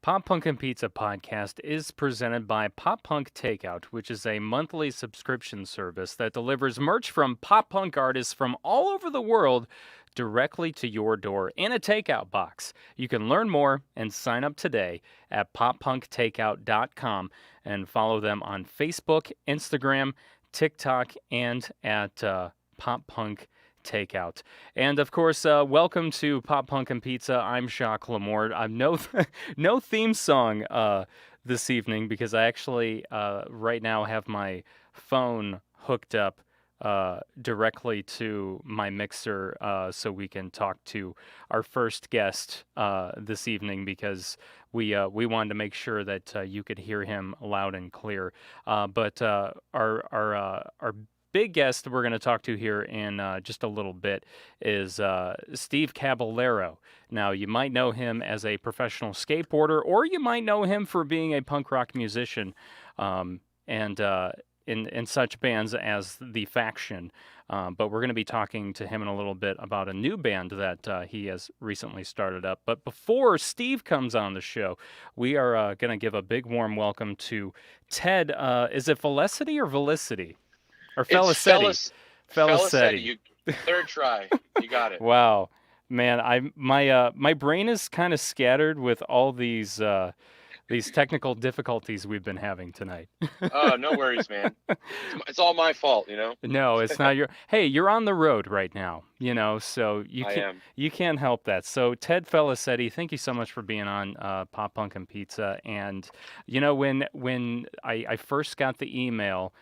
Pop Punk and Pizza podcast is presented by Pop Punk Takeout, which is a monthly subscription service that delivers merch from pop punk artists from all over the world directly to your door in a takeout box. You can learn more and sign up today at poppunktakeout.com and follow them on Facebook, Instagram, TikTok, and at Pop Punk Takeout. And of course, welcome to Pop Punk and Pizza. I'm Jacques Lamort. I'm no theme song this evening because I actually right now have my phone hooked up directly to my mixer so we can talk to our first guest this evening because we wanted to make sure that you could hear him loud and clear. But our big guest we're going to talk to here in just a little bit is Steve Caballero. Now, you might know him as a professional skateboarder, or you might know him for being a punk rock musician, and in such bands as The Faction. But we're going to be talking to him in a little bit about a new band that he has recently started up. But before Steve comes on the show, we are going to give a big warm welcome to Ted. Is it Felicity or Felicity? Or Felicitti. Felicitti. Third try. You got it. Wow, man, my brain is kind of scattered with all these technical difficulties we've been having tonight. Oh, no worries, man. It's all my fault, you know. No, it's not your. Hey, you're on the road right now, so you can't help that. So Ted Felicitti, thank you so much for being on Pop Punk and Pizza. And when I first got the email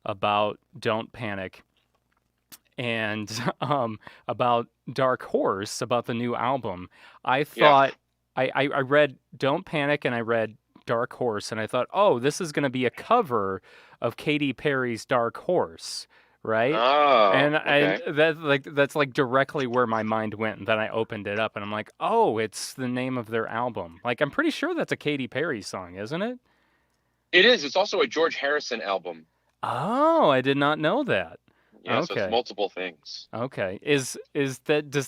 about Don't Panic and about Dark Horse, about the new album, I thought I read Don't Panic and I read Dark Horse, and I thought, oh, this is going to be a cover of Katy Perry's Dark Horse, right? Oh, and okay. that's like directly where my mind went. And then I opened it up and I'm like, oh, it's the name of their album. Like, I'm pretty sure that's a Katy Perry song, isn't it? It is. It's also a George Harrison album. Oh, I did not know that. Yeah, Okay. so it's multiple things. Okay. Does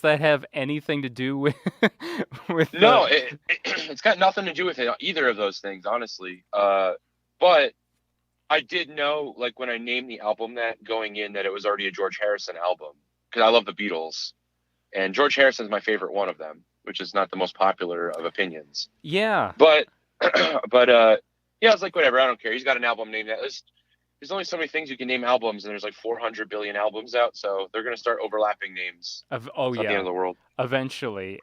that have anything to do with No, it's got nothing to do with either of those things, honestly. But I did know, like, when I named the album that going in, that it was already a George Harrison album because I love the Beatles, and George Harrison's my favorite one of them, which is not the most popular of opinions. Yeah. But yeah, I was like, whatever, I don't care. He's got an album named that. There's only so many things you can name albums, and there's like 400 billion albums out, so they're going to start overlapping names. Oh, it's not the end of the world. Eventually.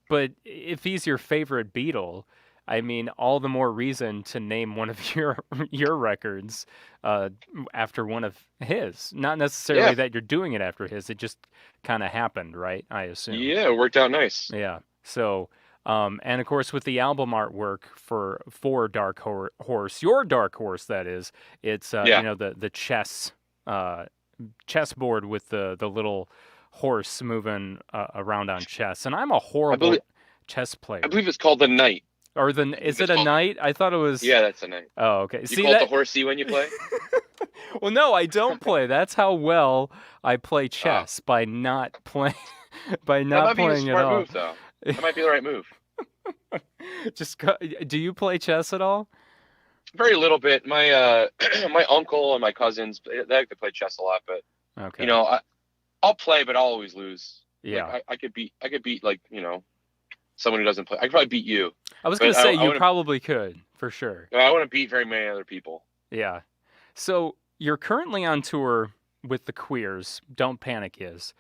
But if he's your favorite Beatle, I mean, all the more reason to name one of your records after one of his. Not necessarily that you're doing it after his. It just kind of happened, right? I assume. Yeah, it worked out nice. Yeah. So. And of course, with the album artwork for Dark Horse, your Dark Horse, that is, it's the chessboard with the little horse moving around on chess. And I'm a horrible chess player. I believe it's called the Knight. Or is it a knight? I thought it was. Yeah, that's a knight. Oh, okay. You call it the horsey when you play? Well, no, I don't play. That's how well I play chess by not playing. By not playing at all. That might be a smart move, though. That might be the right move. Do you play chess at all? Very little bit. My my uncle and my cousins, they like to play chess a lot, but okay. I'll play, but I'll always lose. Yeah, like, I could beat like someone who doesn't play. I could probably beat you. I was gonna say you probably could for sure. I wouldn't beat very many other people. Yeah. So you're currently on tour with the Queers. Don't Panic is,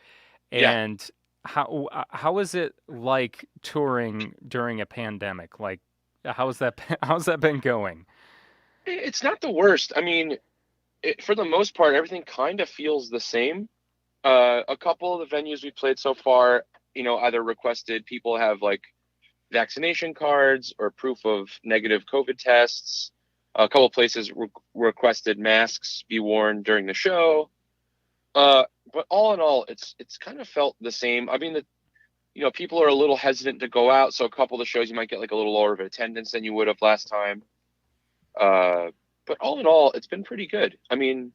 and. Yeah. How is it like touring during a pandemic? Like, how's that been going? It's not the worst. I mean, for the most part, everything kind of feels the same. A couple of the venues we played so far, either requested people have like vaccination cards or proof of negative COVID tests. A couple of places requested masks be worn during the show. But all in all, it's kind of felt the same. I mean, people are a little hesitant to go out, so a couple of the shows you might get like a little lower of attendance than you would have last time. But all in all, it's been pretty good. I mean,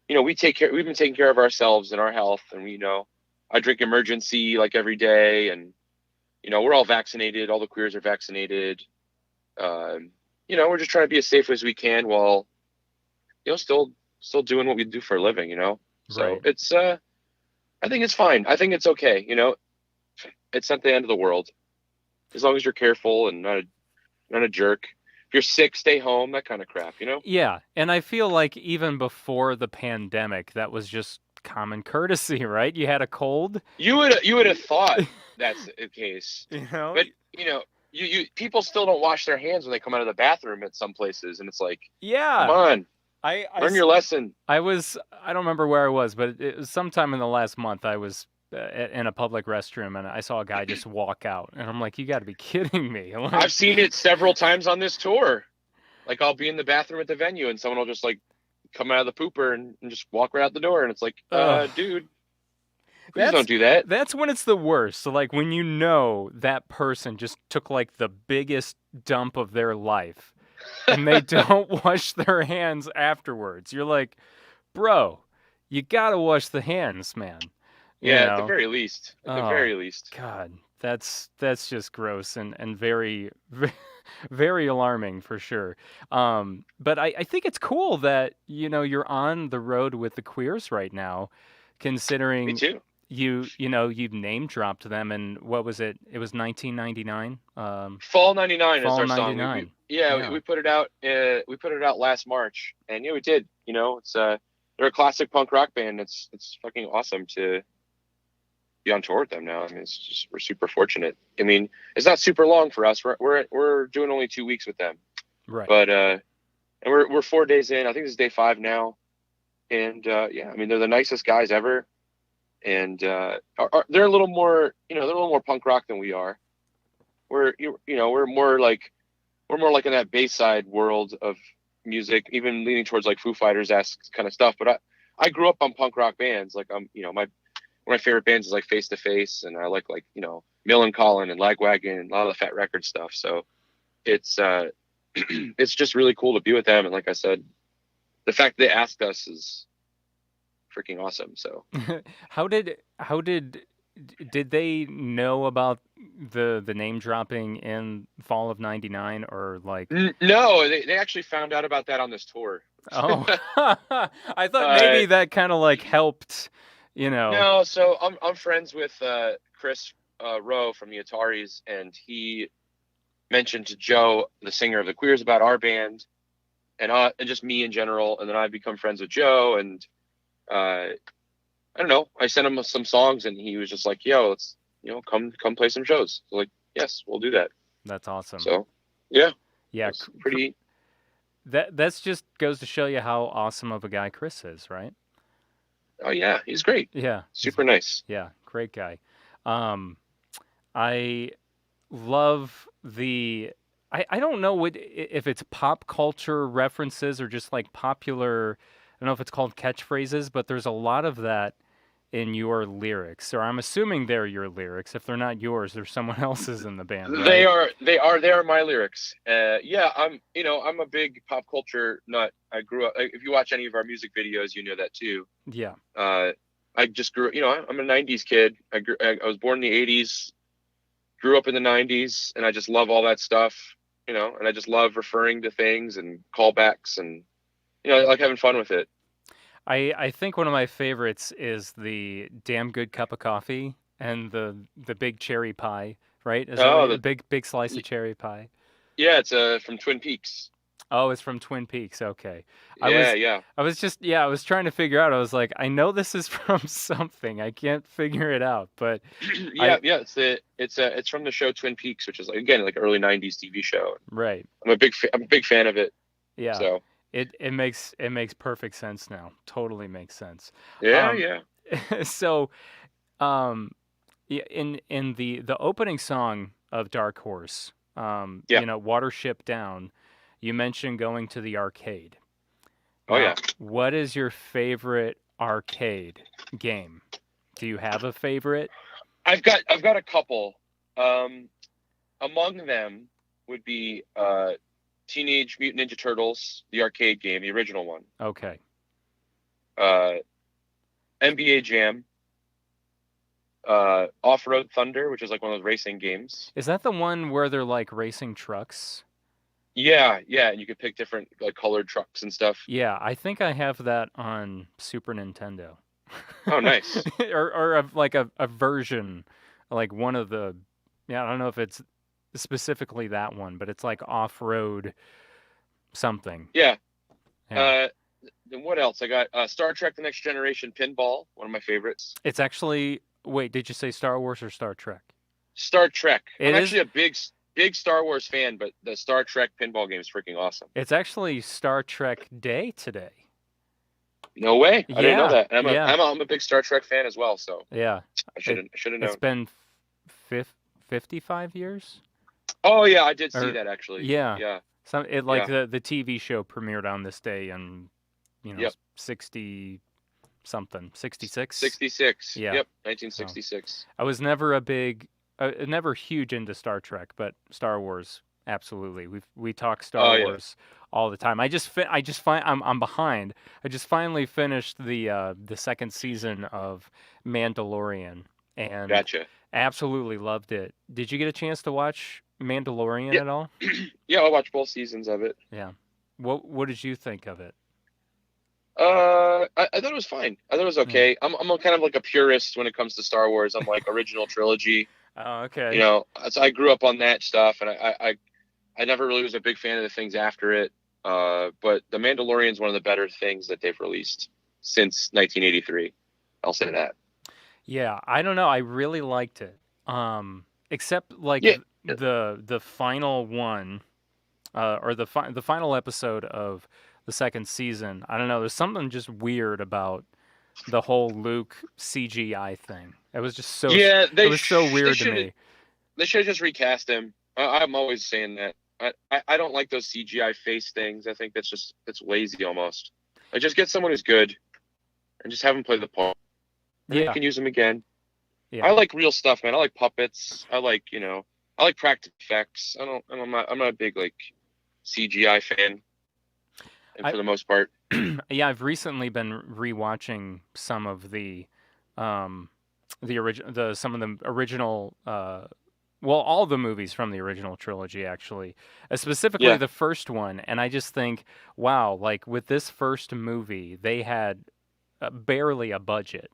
we've been taking care of ourselves and our health, and I drink Emergency like every day, and we're all vaccinated. All the Queers are vaccinated. Um, we're just trying to be as safe as we can while still doing what we do for a living. So Right. it's I think it's fine. I think it's okay. It's not the end of the world as long as you're careful and not a jerk. If you're sick, stay home. That kind of crap. Yeah, and I feel like even before the pandemic, that was just common courtesy, right? You had a cold, You would have thought that's the case, you know? but you people still don't wash their hands when they come out of the bathroom at some places, and it's like, come Yeah. on, I, I, learn s- your lesson. I was, I don't remember where I was, but it was sometime in the last month. I was in a public restroom and I saw a guy just walk out, and I'm like, you got to be kidding me! I've Like, seen it several times on this tour. Like I'll be in the bathroom at the venue, and someone will just like come out of the pooper and just walk right out the door, and it's like, ugh. dude, please That's don't do that. that's when it's the worst. So like when you know that person just took like the biggest dump of their life and they don't wash their hands afterwards. You're like, "Bro, you got to wash the hands, man." You Yeah, at the know? very least. At the Oh very least. god, that's just gross and very very alarming for sure. But I think it's cool that you're on the road with the Queers right now, Me considering too. you've name dropped them, and what was it? It was 1999. Fall '99 is Fall our song. We 99. yeah, Yeah. we put it out. We put it out last March, and yeah, we did. It's they're a classic punk rock band. It's fucking awesome to be on tour with them now. I mean, it's just we're super fortunate. I mean, it's not super long for us. We're doing only 2 weeks with them, Right. but and we're 4 days in. I think this is day 5 now, and yeah, I mean, they're the nicest guys ever, and they're a little more they're a little more punk rock than we are. We're more like in that Bayside world of music, even leaning towards like Foo Fighters esque kind of stuff. But I grew up on punk rock bands. Like my one of my favorite bands is like Face to Face, and I like Millencolin and Lagwagon and a lot of the Fat Record stuff. So it's it's just really cool to be with them. And like I said, the fact they asked us is freaking awesome. So How did they know about the name dropping in fall of 99, or like? no, they actually found out about that on this tour. Oh, I thought uh, maybe that kind of like helped, you know. No, so I'm friends with Chris Rowe from the Ataris, and he mentioned to Joe, the singer of the Queers, about our band and just me in general. And then I become friends with Joe, and I don't know. I sent him some songs, and he was just like, "Yo, let's come play some shows." So like, yes, we'll do that. That's awesome. So yeah, Yeah, it's pretty. that's just goes to show you how awesome of a guy Chris is, right? Oh yeah, he's great, Yeah, super nice. yeah, great guy. Um, I love I don't know if it's pop culture references or just like popular. I don't know if it's called catchphrases, but there's a lot of that in your lyrics, or I'm assuming they're your lyrics. If they're not yours, they're someone else's in the band, They right? are they are my lyrics. Yeah, I'm a big pop culture nut. I grew up. If you watch any of our music videos, you know that too. Yeah. Uh, I just grew. I'm a '90s kid. I was born in the '80s, grew up in the '90s, and I just love all that stuff. And I just love referring to things and callbacks, and I like having fun with it. I think one of my favorites is the damn good cup of coffee and the big cherry pie, right? Is that what Oh, a big slice of cherry pie? yeah, it's from Twin Peaks. Oh, it's from Twin Peaks. Okay. I Yeah, was yeah. I was just I was trying to figure out. I was like, I know this is from something. I can't figure it out, but Yeah, I yeah. It's from the show Twin Peaks, which is like again like early '90s TV show. right. I'm a big fan of it. Yeah. So It makes perfect sense now. Totally makes sense. yeah, Um yeah, so um yeah, in the opening song of Dark Horse, yeah. Watership Down, you mentioned going to the arcade. Oh yeah. Now, what is your favorite arcade game? Do you have a favorite? I've got a couple. Um, Among them would be Teenage Mutant Ninja Turtles, the arcade game, the original one. Okay. Uh, NBA Jam, Off Road Thunder, which is like one of those racing games. Is that the one where they're like racing trucks? Yeah, yeah, and you could pick different like colored trucks and stuff. Yeah, I think I have that on Super Nintendo. Oh, nice. Like a version, like one of the, yeah, I don't know if it's specifically that one, but it's like off-road something. Yeah. Yeah. Uh, then what else? I got Star Trek: The Next Generation Pinball, one of my favorites. It's actually, wait, did you say Star Wars or Star Trek? Star Trek. I'm It is, actually a big Star Wars fan, but the Star Trek pinball game is freaking awesome. it's actually Star Trek Day today. No way. I didn't know Yeah, that. And yeah, I'm a big Star Trek fan as well, so yeah. I should have It's known. been 55 years? Oh yeah, I did see Or, that actually. yeah. Yeah. Like Yeah. the TV show premiered on this day and Yep. 60 something, 66. 66. Yeah. Yep. So 1966. I was never never huge into Star Trek, but Star Wars, absolutely. We talk Oh Star yeah. Wars all the time. I just find I'm behind. I just finally finished the second season of Mandalorian and Gotcha. absolutely loved it. Did you get a chance to watch Mandalorian Yeah. at all? Yeah, I watched both seasons of it. Yeah. What did you think of it? I thought it was fine. I thought it was Yeah. okay. I'm a kind of like a purist when it comes to Star Wars. I'm like original trilogy. Oh, You okay. know, so I grew up on that stuff, and I never really was a big fan of the things after it. But The Mandalorian is one of the better things that they've released since 1983. I'll say that. Yeah, I don't know. I really liked it. Except like Yeah, the final one, or the final episode of the second season. I don't know. There's something just weird about the whole Luke CGI thing. It was just yeah. it was so weird to me. They should have just recast him. I'm always saying that. I don't like those CGI face things. I think that's lazy almost. I just get someone who's good and just have him play the part. And you Yeah, can use them again. I yeah. like real stuff, man. I like puppets. I like practical effects. I'm not a big like CGI fan, and I for the most part. yeah, I've recently been rewatching um some of the original well, all the movies from the original trilogy, actually, specifically Yeah. the first one. And I just think, wow, like with this first movie, they had barely a budget,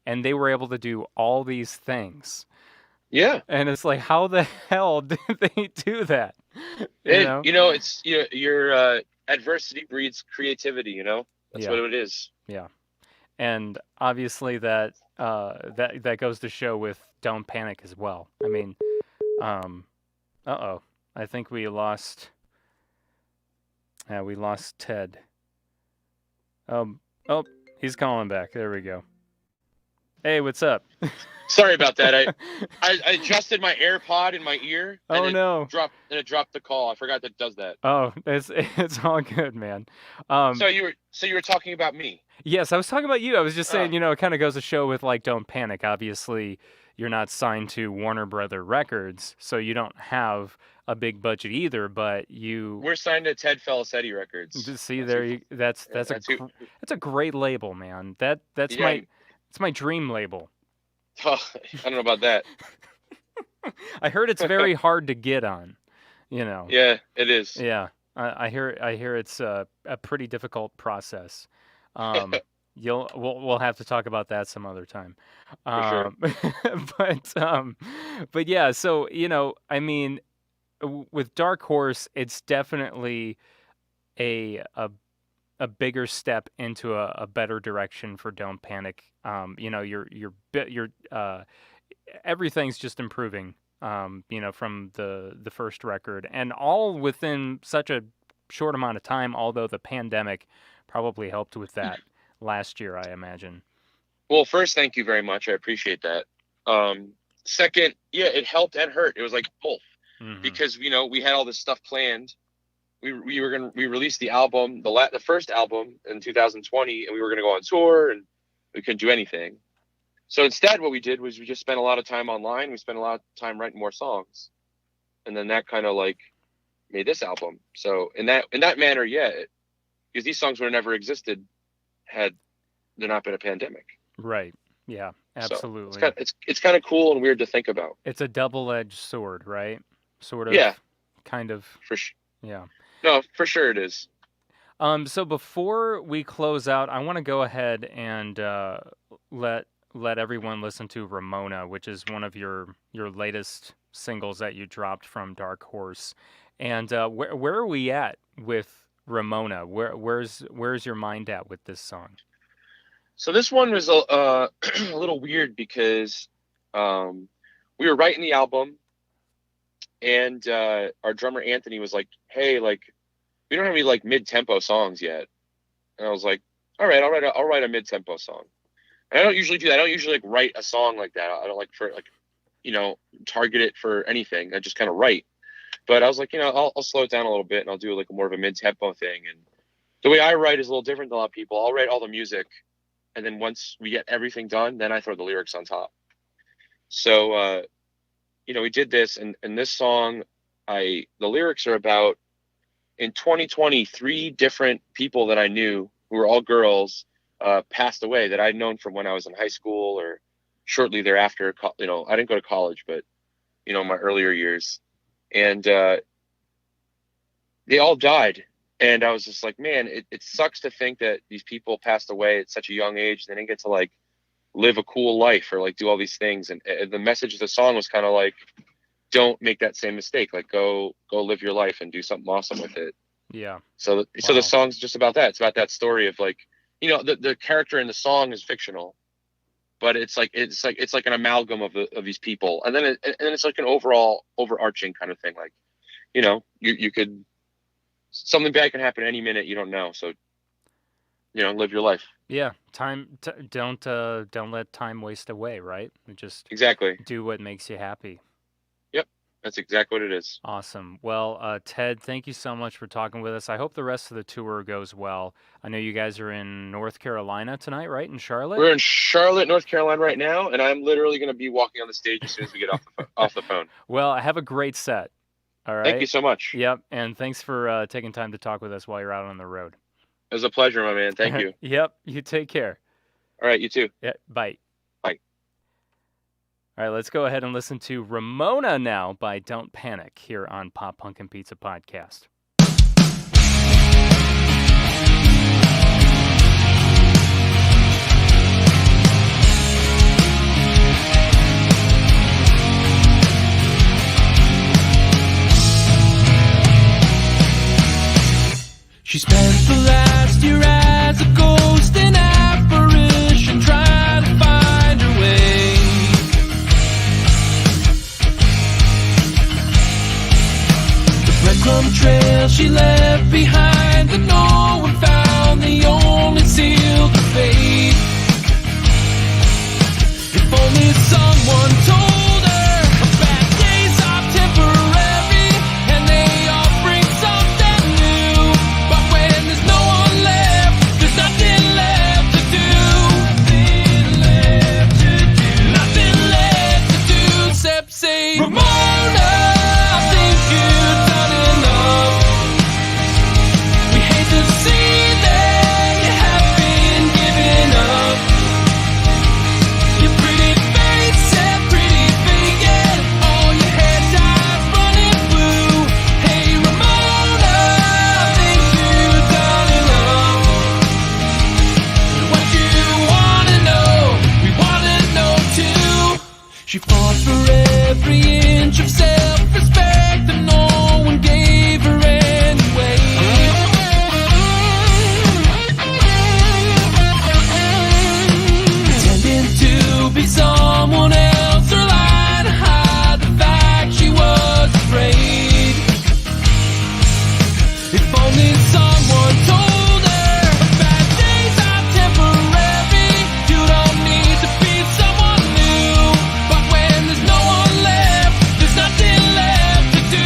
and they were able to do all these things. Yeah. And it's like, how the hell did they do that? You And know? it's your adversity breeds creativity, That's Yeah, what it is. yeah. And obviously that goes to show with Don't Panic as well. I mean, uh-oh, I think we lost Ted. Oh, he's calling back. There we go. Hey, what's up? Sorry about that. I adjusted my AirPod in my ear and Oh no. it dropped the call. I forgot that it does that. Oh, it's all good, man. So you were talking about me. Yes, I was talking about you. I was just Uh, saying, it kind of goes to show with like Don't Panic. Obviously, you're not signed to Warner Brother Records, so you don't have a big budget either, but you we're signed to Ted Felicitti Records. just see That's who, there you that's that's who. that's a great label, man. Yeah. It's my dream label. I don't know about that. I heard it's very hard to get on, you know. Yeah, it is. Yeah. I hear it's a pretty difficult process. Um, we'll have to talk about that some other time. For sure. Um, but but yeah, so I mean, with Dark Horse, it's definitely a a a bigger step into a better direction for Don't Panic. Your everything's just improving. From the first record, and all within such a short amount of time. Although the pandemic probably helped with that last year, I imagine. Well, first, thank you very much. I appreciate that. Second, yeah, it helped and hurt. It was like both Hmm. because we had all this stuff planned. We released the album, the first album in 2020, and we were gonna go on tour, and we couldn't do anything. So instead, what we did was we just spent a lot of time online. We spent a lot of time writing more songs, and then that kind of like made this album. So in that manner, yeah, because these songs would have never existed had there not been a pandemic. Right. Yeah. So Absolutely. it's kind of cool and weird to think about. It's a double-edged sword, right? Sort of. Yeah, Kind of. for sure. Yeah. No, for sure it is. So before we close out, I want to go ahead and let let everyone listen to Ramona, which is one of your latest singles that you dropped from Dark Horse. And where are we at with Ramona? Where's your mind at with this song? So this one was a little weird because um, we were writing the album, and our drummer Anthony was like, "Hey, like we don't have any like mid-tempo songs yet." And I was like, "All right, I'll write a mid-tempo song." And I don't usually do that. I don't usually like write a song like that. I don't like for like target it for anything. I just kind of write. But I was like, I'll slow it down a little bit and I'll do like more of a mid-tempo thing. And the way I write is a little different than a lot of people. I'll write all the music, and then once we get everything done, then I throw the lyrics on top. So we did this, and this song, the lyrics are about in 2020, 3 different people that I knew who were all girls passed away that I'd known from when I was in high school or shortly thereafter. I didn't go to college, but my earlier years, and they all died. And I was just like, man, it sucks to think that these people passed away at such a young age. They didn't get to like live a cool life or like do all these things. And the message of the song was kind of like, don't make that same mistake. Like go live your life and do something awesome with it. Yeah. So the song's just about that. It's about that story of like, the character in the song is fictional, but it's like an amalgam of these people. And then it's like an overall overarching kind of thing. Like, you could, something bad can happen any minute. You don't know. So, live your life. Yeah. Don't let time waste away, right? Just Exactly. do what makes you happy. Yep. That's exactly what it is. Awesome. Well, Ted, thank you so much for talking with us. I hope the rest of the tour goes well. I know you guys are in North Carolina tonight, right? In Charlotte? We're in Charlotte, North Carolina right now, and I'm literally going to be walking on the stage as soon as we get off the phone. Well, have a great set. All right. Thank you so much. Yep. And thanks for taking time to talk with us while you're out on the road. It was a pleasure, my man. Thank you. Yep. You take care. All right. You too. Yeah. Bye. Bye. All right. Let's go ahead and listen to Ramona now by Don't Panic here on Pop Punk and Pizza Podcast. She spent the last year as a ghost in apparition, trying to find her way. The breadcrumb trail she left behind that no one found, they only sealed her fate. If only someone told her her bad days are temporary and they all bring something new. But when there's no one left, there's nothing left to do. Nothing left to do except say, Ramona, I think you've done enough. We hate to see that you have been giving up. Your pretty face said pretty big and all your hair ties running blue. Hey Ramona, I think you've done enough. What you wanna know, we wanna know too. She fought for every inch of self-respect that no one gave her anyway. Pretending to be someone else or lie to hide the fact she was afraid. If only someone told her her bad days are temporary. You don't need to be someone new. But when there's no one left, there's nothing left to do.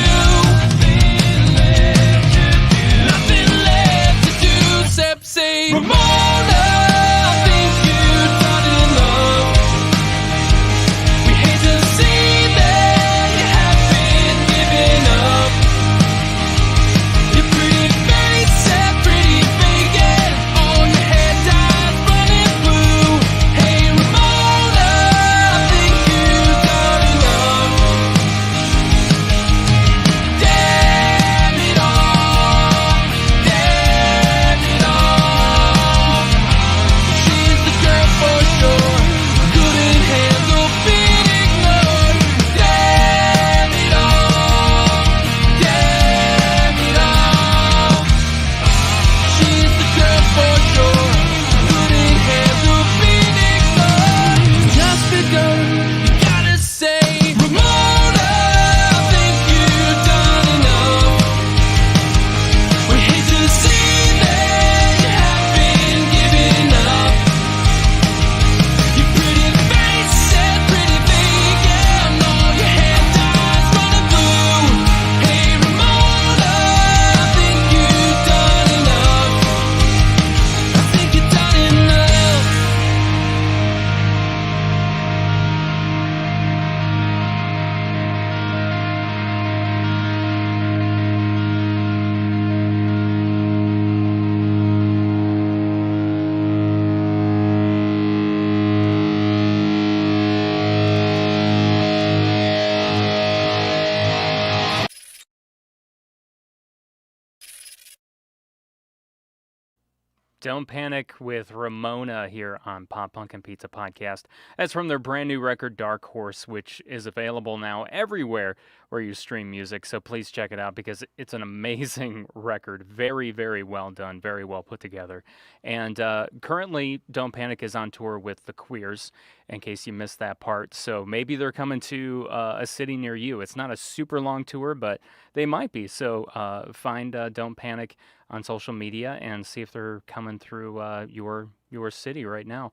Don't Panic with Ramona here on Pop Punk and Pizza Podcast. That's from their brand new record, Dark Horse, which is available now everywhere where you stream music. So please check it out because it's an amazing record. Very, very well done, very well put together. And currently, Don't Panic is on tour with the Queers, in case you missed that part. So maybe they're coming to a city near you. It's not a super long tour, but they might be. So find Don't Panic on social media and see if they're coming through your city right now.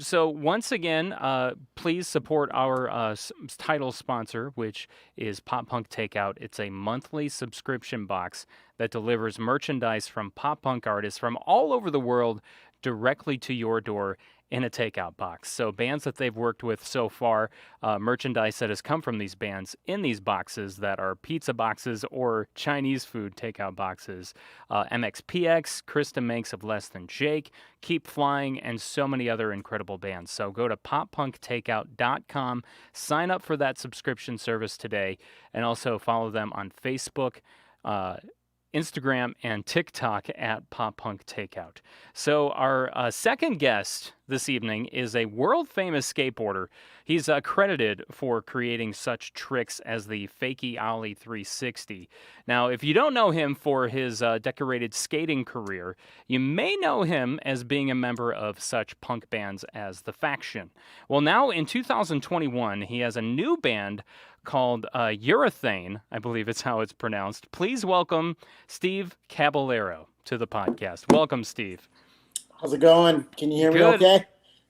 So once again, please support our title sponsor, which is Pop Punk Takeout. It's a monthly subscription box that delivers merchandise from pop punk artists from all over the world directly to your door in a takeout box. So bands that they've worked with so far, merchandise that has come from these bands in these boxes that are pizza boxes or Chinese food takeout boxes. MXPX, Krista Manx of Less Than Jake, Keep Flying, and so many other incredible bands. So go to poppunktakeout.com, sign up for that subscription service today, and also follow them on Facebook, Instagram, and TikTok at Pop Punk Takeout. So our second guest this evening is a world-famous skateboarder. He's credited for creating such tricks as the Fakie Ollie 360. Now, if you don't know him for his decorated skating career, you may know him as being a member of such punk bands as The Faction. Well, now in 2021, he has a new band called Urethane, I believe it's how it's pronounced. Please welcome Steve Caballero to the podcast. Welcome, Steve. How's it going? Can you hear me Good. okay?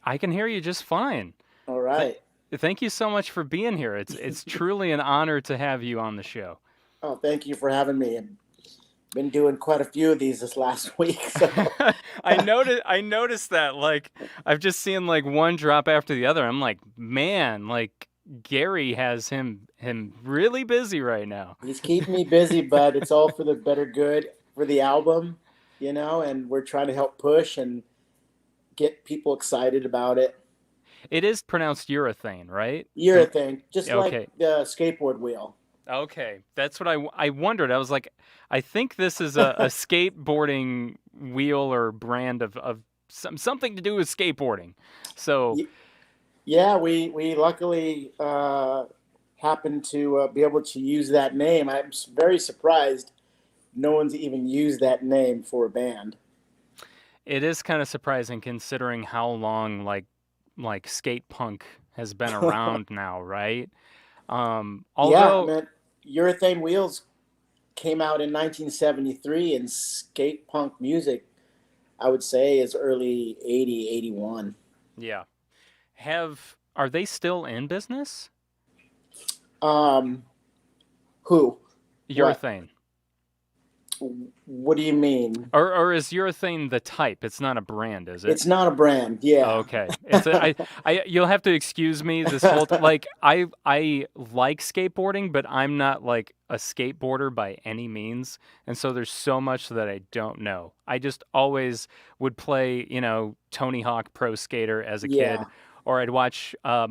I can hear you just fine. All right. Thank you so much for being here. It's truly an honor to have you on the show. Oh, thank you for having me. I've been doing quite a few of these this last week. So. I noticed that. Like, I've just seen like one drop after the other. I'm like, man, like Gary has him really busy right now. He's keeping me busy, but it's all for the better good for the album, you know, and we're trying to help push and get people excited about it. It is pronounced urethane, right? Urethane, just Okay. like the skateboard wheel. Okay, that's what I wondered. I was like, I think this is a skateboarding wheel or brand of something to do with skateboarding. So yeah, we luckily happened to be able to use that name. I'm very surprised no one's even used that name for a band. it is kind of surprising considering how long like skate punk has been around now, right? Although yeah, man, urethane wheels came out in 1973, and skate punk music, I would say, is early 80, 81. yeah. Are they still in business? Who? Urethane. What do you mean? Or is urethane the type? It's not a brand, is it? It's not a brand. Yeah. Okay. You'll have to excuse me this whole like I like skateboarding, but I'm not like a skateboarder by any means. And so there's so much that I don't know. I just always would play, Tony Hawk Pro Skater as a kid, or I'd watch one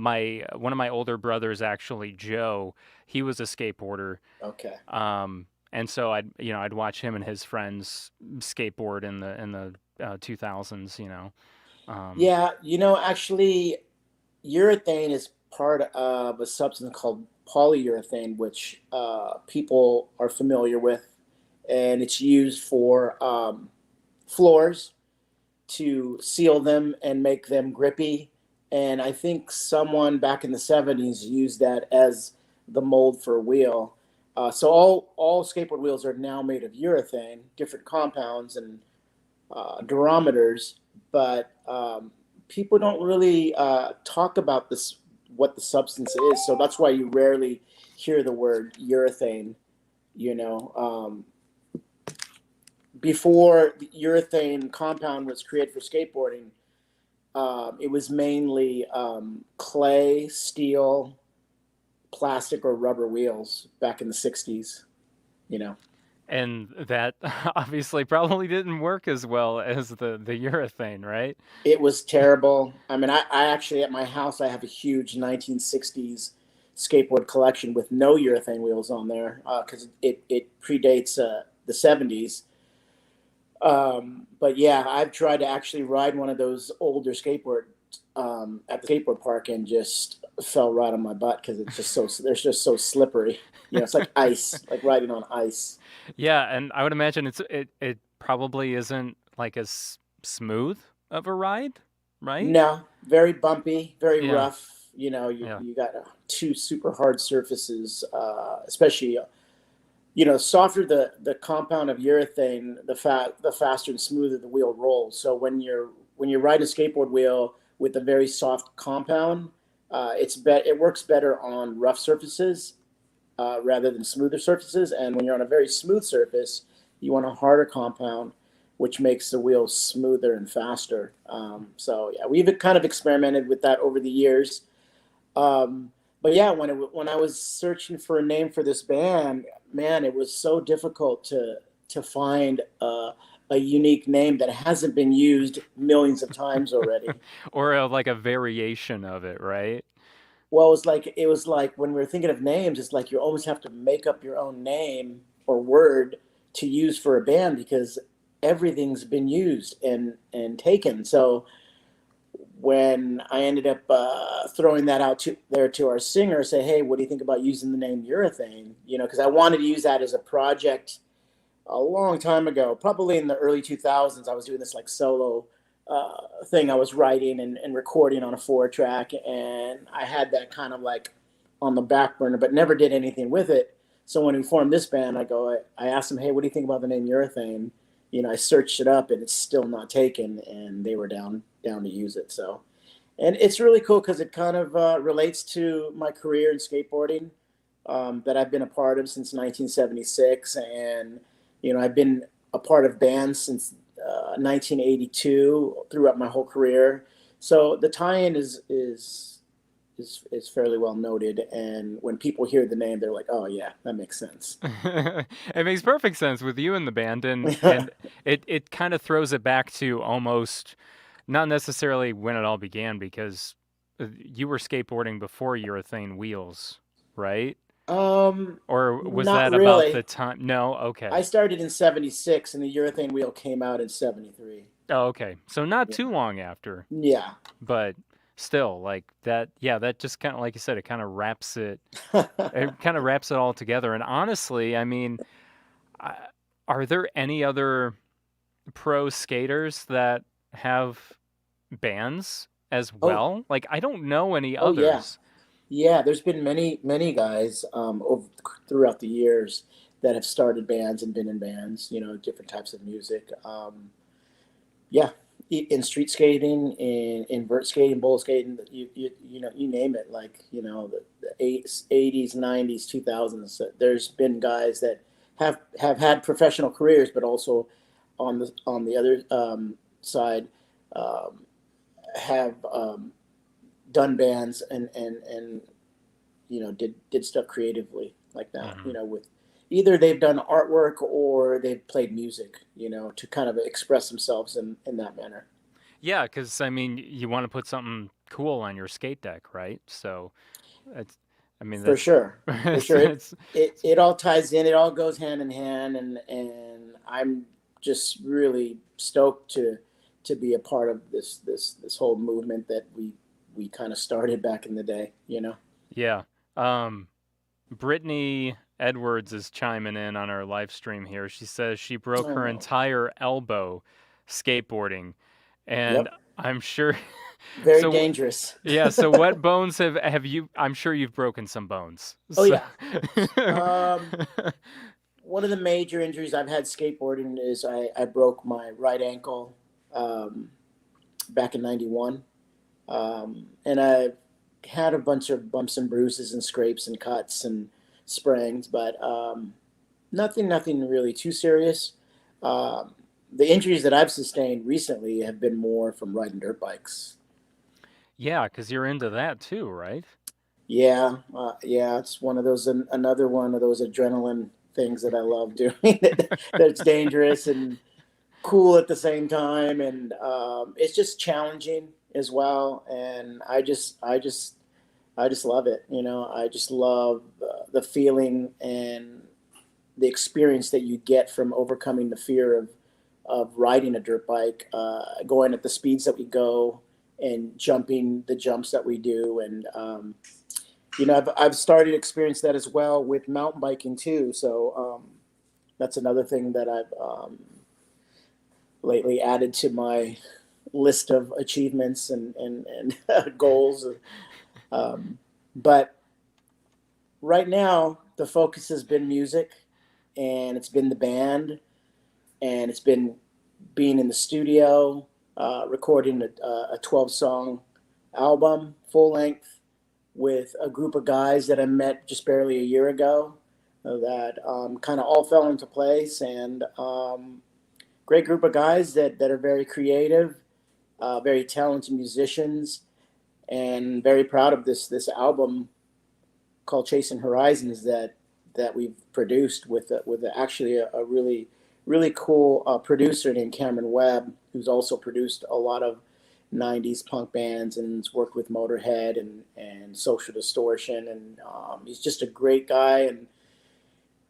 of my older brothers, actually, Joe. He was a skateboarder. Okay. And so I'd watch him and his friends skateboard in the 2000s, Yeah, actually, urethane is part of a substance called polyurethane, which people are familiar with, and it's used for floors to seal them and make them grippy. And I think someone back in the 70s used that as the mold for a wheel. So all skateboard wheels are now made of urethane, different compounds and durometers, but people don't really talk about this, what the substance is. So that's why you rarely hear the word urethane. Before the urethane compound was created for skateboarding, it was mainly clay, steel, plastic, or rubber wheels back in the 60s, And that obviously probably didn't work as well as the urethane, right? It was terrible. I mean, I actually, at my house, I have a huge 1960s skateboard collection with no urethane wheels on there because it predates the 70s. But yeah, I've tried to actually ride one of those older skateboard at the skateboard park and just fell right on my butt because it's just so they're just so slippery. It's like ice, like riding on ice. Yeah, and I would imagine it probably isn't like as smooth of a ride, right? No, very bumpy, very Yeah, rough. You yeah. you got two super hard surfaces, especially softer the compound of urethane, the faster and smoother the wheel rolls. So when you're riding a skateboard wheel with a very soft compound, it works better on rough surfaces rather than smoother surfaces. And when you're on a very smooth surface, you want a harder compound, which makes the wheels smoother and faster. So yeah, we've kind of experimented with that over the years. But yeah, when I was searching for a name for this band, man, it was so difficult to find a unique name that hasn't been used millions of times already. Or like a variation of it, right? Well, it was like when we are thinking of names, it's like you almost have to make up your own name or word to use for a band because everything's been used and taken. So when I ended up throwing that out to our singer, say, hey, what do you think about using the name Urethane? Because I wanted to use that as a project a long time ago, probably in the early 2000s. I was doing this like solo thing I was writing and recording on a 4-track, and I had that kind of like on the back burner, but never did anything with it. So when we formed this band, I asked them, hey, what do you think about the name Urethane? I searched it up and it's still not taken, and they were down to use it. So, and it's really cool because it kind of relates to my career in skateboarding that I've been a part of since 1976, and I've been a part of bands since 1982 throughout my whole career. So the tie-in is fairly well noted, and when people hear the name, they're like, "Oh yeah, that makes sense." It makes perfect sense with you in the band, and it kind of throws it back to almost not necessarily when it all began because you were skateboarding before urethane wheels, right? Or was Not that about the really. time? No, I okay. started in '76, and the urethane wheel came out in '73. Oh, okay. So not Yeah. too long after, Yeah. but still, like that. Yeah, that just kind of, like you said, it kind of wraps it. It kind of wraps it all together. And honestly, I mean, I, are there any other pro skaters that have bands as oh, well? Like, I don't know any oh yeah. others. Yeah, there's been many guys throughout the years that have started bands and been in bands, different types of music. Yeah, in street skating, in vert skating, bowl skating, you name it. Like the 80s, 90s, 2000s. There's been guys that have had professional careers, but also on the other side um, have done bands and did stuff creatively like that. Hmm. With either they've done artwork or they've played music. To kind of express themselves in that manner. Yeah, because I mean, you want to put something cool on your skate deck, right? So it's, I mean, For that's sure, for it's, sure. It it's it it all ties in. It all goes hand in hand, and I'm just really stoked to be a part of this whole movement that we kind of started back in the day. yeah. Um, Brittany Edwards is chiming in on our live stream here. She says she broke Oh her no. entire elbow skateboarding, and Yep. I'm sure. Very So dangerous. yeah, so what bones have you? I'm sure you've broken some bones. Oh So yeah. One of the major injuries I've had skateboarding is I broke my right ankle um, back in '91, and I had a bunch of bumps and bruises and scrapes and cuts and sprains, but nothing really too serious. Um, the injuries that I've sustained recently have been more from riding dirt bikes. yeah, because you're into that too, right? Yeah, yeah, it's one of those another one of those adrenaline things that I love doing. That's dangerous and cool at the same time, and it's just challenging as well. And I just love it. I just love the feeling and the experience that you get from overcoming the fear of riding a dirt bike, going at the speeds that we go, and jumping the jumps that we do. And I've started to experience that as well with mountain biking too. So that's another thing that I've lately added to my list of achievements and goals. But right now, the focus has been music, and it's been the band, and it's been being in the studio, recording a 12-song album, full length, with a group of guys that I met just barely a year ago that kind of all fell into place. And great group of guys that are very creative, very talented musicians, and very proud of this album called Chasing Horizons that we've produced with actually a really cool producer named Cameron Webb, who's also produced a lot of 90s punk bands and has worked with Motorhead and Social Distortion. And he's just a great guy, and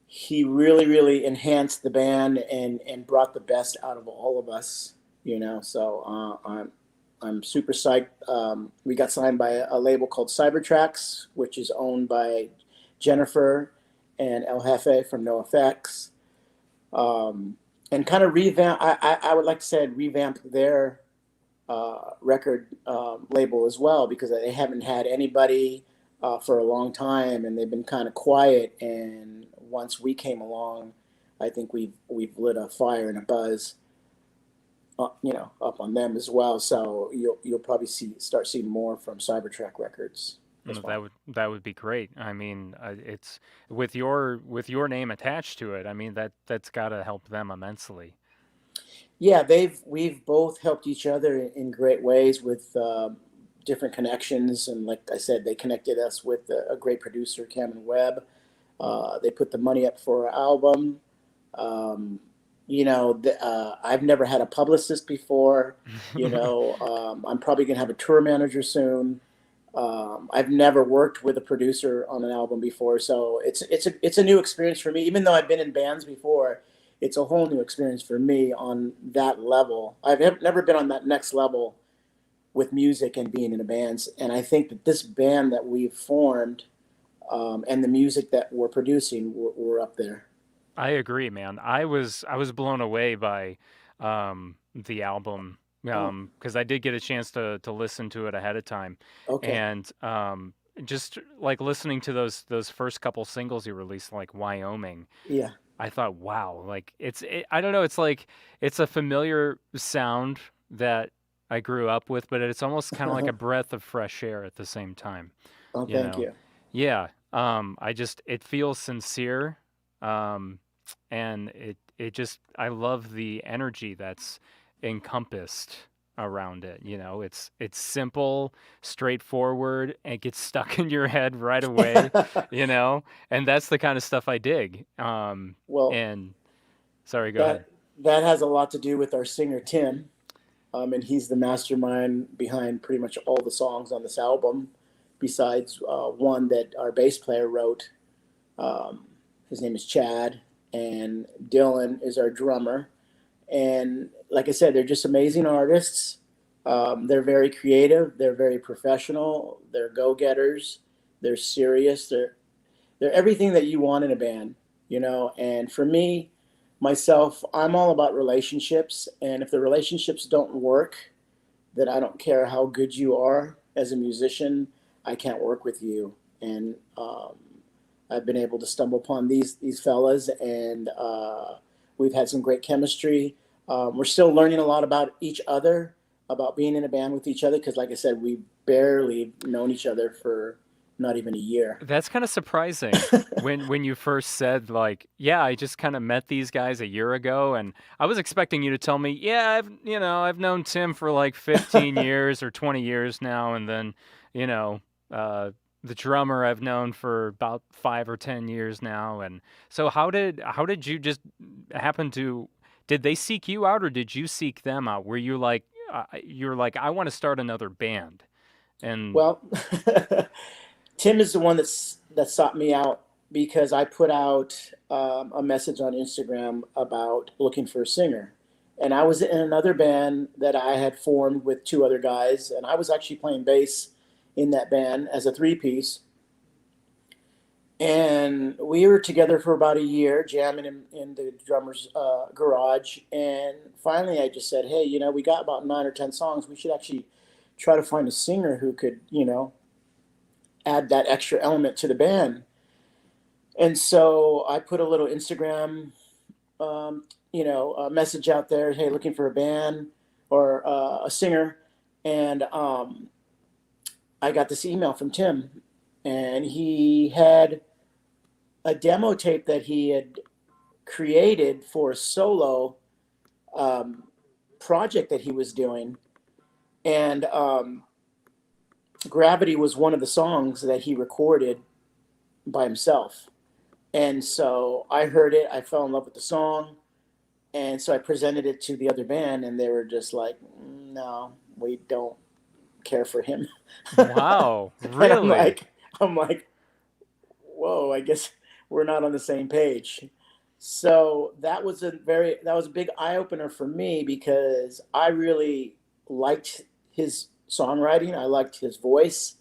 he really enhanced the band and brought the best out of all of us, So I'm super psyched. We got signed by a label called Cybertracks, which is owned by Jennifer and El Jefe from NoFX. And kind of revamp. I would like to say I'd revamp their record label as well, because they haven't had anybody for a long time, and they've been kind of quiet. And once we came along, I think we've lit a fire and a buzz, up on them as well. So you'll probably start seeing more from Cybertrack Records as well. That would be great. I mean, it's with your name attached to it. I mean, that's got to help them immensely. Yeah, we've both helped each other in great ways with different connections. And like I said, they connected us with a great producer, Cameron Webb. They put the money up for our album. I've never had a publicist before. I'm probably going to have a tour manager soon. I've never worked with a producer on an album before, so it's a new experience for me. Even though I've been in bands before, it's a whole new experience for me on that level. I've never been on that next level with music and being in a band. And I think that this band that we've formed and the music that we're producing, we're up there. I agree, man. I was blown away by the album because I did get a chance to listen to it ahead of time. Okay. And just like listening to those first couple singles you released, like Wyoming. Yeah. I thought, wow, like I don't know, it's like it's a familiar sound that I grew up with, but it's almost kind of like a breath of fresh air at the same time. Oh, thank you. Yeah. It feels sincere. And it just, I love the energy that's encompassed around it. It's simple, straightforward, and it gets stuck in your head right away, and that's the kind of stuff I dig. And sorry, go ahead. That has a lot to do with our singer, Tim. And he's the mastermind behind pretty much all the songs on this album, besides one that our bass player wrote. His name is Chad, and Dylan is our drummer. And like I said, they're just amazing artists. They're very creative. They're very professional. They're go-getters. They're serious. They're everything that you want in a band, And for me, myself, I'm all about relationships. And if the relationships don't work, then I don't care how good you are as a musician. I can't work with you. And I've been able to stumble upon these fellas, and we've had some great chemistry. We're still learning a lot about each other, about being in a band with each other, because like I said, we've barely known each other for not even a year. That's kind of surprising when you first said, like, yeah, I just kind of met these guys a year ago, and I was expecting you to tell me, yeah, I've known Tim for like 15 years or 20 years now, and then, the drummer I've known for about 5 or 10 years now. And so how did you just happen to, did they seek you out, or did you seek them out? Were you like, I want to start another band? And well, Tim is the one that sought me out, because I put out a message on Instagram about looking for a singer. and I was in another band that I had formed with two other guys, and I was actually playing bass in that band as a three-piece. And we were together for about a year, jamming in the drummer's garage. And finally, I just said, "Hey, we got about 9 or 10 songs. We should actually try to find a singer who could, add that extra element to the band." And so I put a little Instagram, a message out there, "Hey, looking for a band or a singer." And I got this email from Tim, and he had a demo tape that he had created for a solo project that he was doing. And Gravity was one of the songs that he recorded by himself. And so I heard it, I fell in love with the song. And so I presented it to the other band, and they were just like, "No, we don't care for him." Wow, And really? I'm like, whoa, I guess we're not on the same page. So that was a big eye opener for me, because I really liked his songwriting. I liked his voice,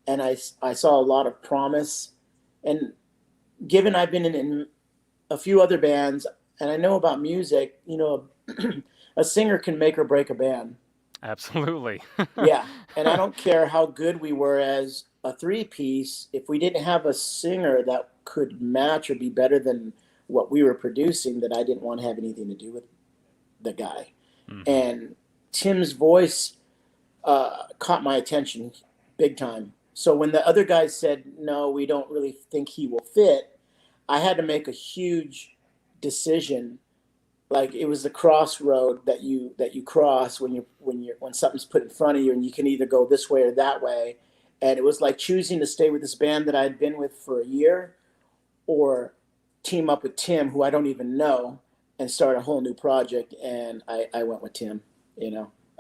and I saw a lot of promise. And given I've been in a few other bands and I know about music, a singer can make or break a band. Absolutely. Yeah. And I don't care how good we were as a three-piece, if we didn't have a singer that could match or be better than what we were producing, that I didn't want to have anything to do with the guy. And Tim's voice caught my attention big time. So when the other guys said, "No, we don't really think he will fit," I had to make a huge decision. Like, it was the crossroad that you cross when something's put in front of you, and you can either go this way or that way. And it was like choosing to stay with this band that I'd been with for a year, or team up with Tim, who I don't even know, and start a whole new project. And I went with Tim.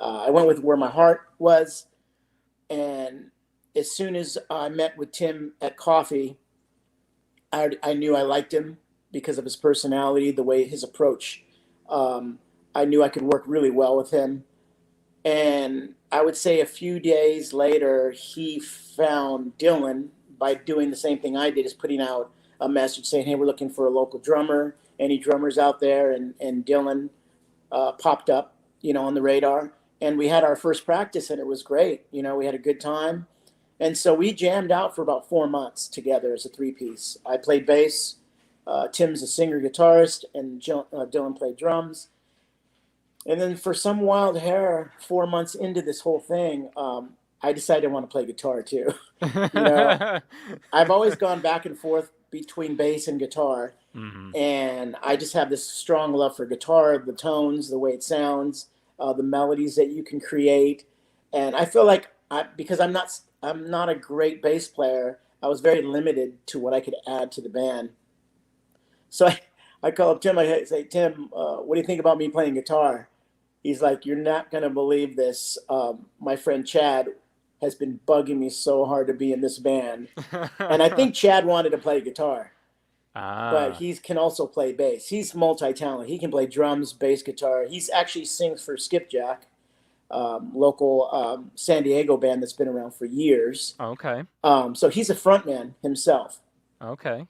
I went with where my heart was. And as soon as I met with Tim at coffee, I knew I liked him because of his personality, the way his approach. I knew I could work really well with him. And I would say a few days later, he found Dylan by doing the same thing I did, is putting out a message saying, "Hey, we're looking for a local drummer. Any drummers out there?" And Dylan popped up, on the radar. And we had our first practice, and it was great. We had a good time. And so we jammed out for about 4 months together as a three-piece. I played bass. Tim's a singer-guitarist, and Dylan played drums. And then for some wild hair, 4 months into this whole thing, I decided I want to play guitar too. I've always gone back and forth between bass and guitar. And I just have this strong love for guitar, the tones, the way it sounds, the melodies that you can create. And I feel like because I'm not a great bass player, I was very limited to what I could add to the band. So I call up Tim. I say, "Tim, what do you think about me playing guitar?" He's like, "You're not going to believe this. My friend Chad has been bugging me so hard to be in this band." And I think Chad wanted to play guitar, but he can also play bass. He's multi-talented. He can play drums, bass, guitar. He's actually sings for Skipjack, local San Diego band that's been around for years. Okay. So he's a frontman himself. Okay.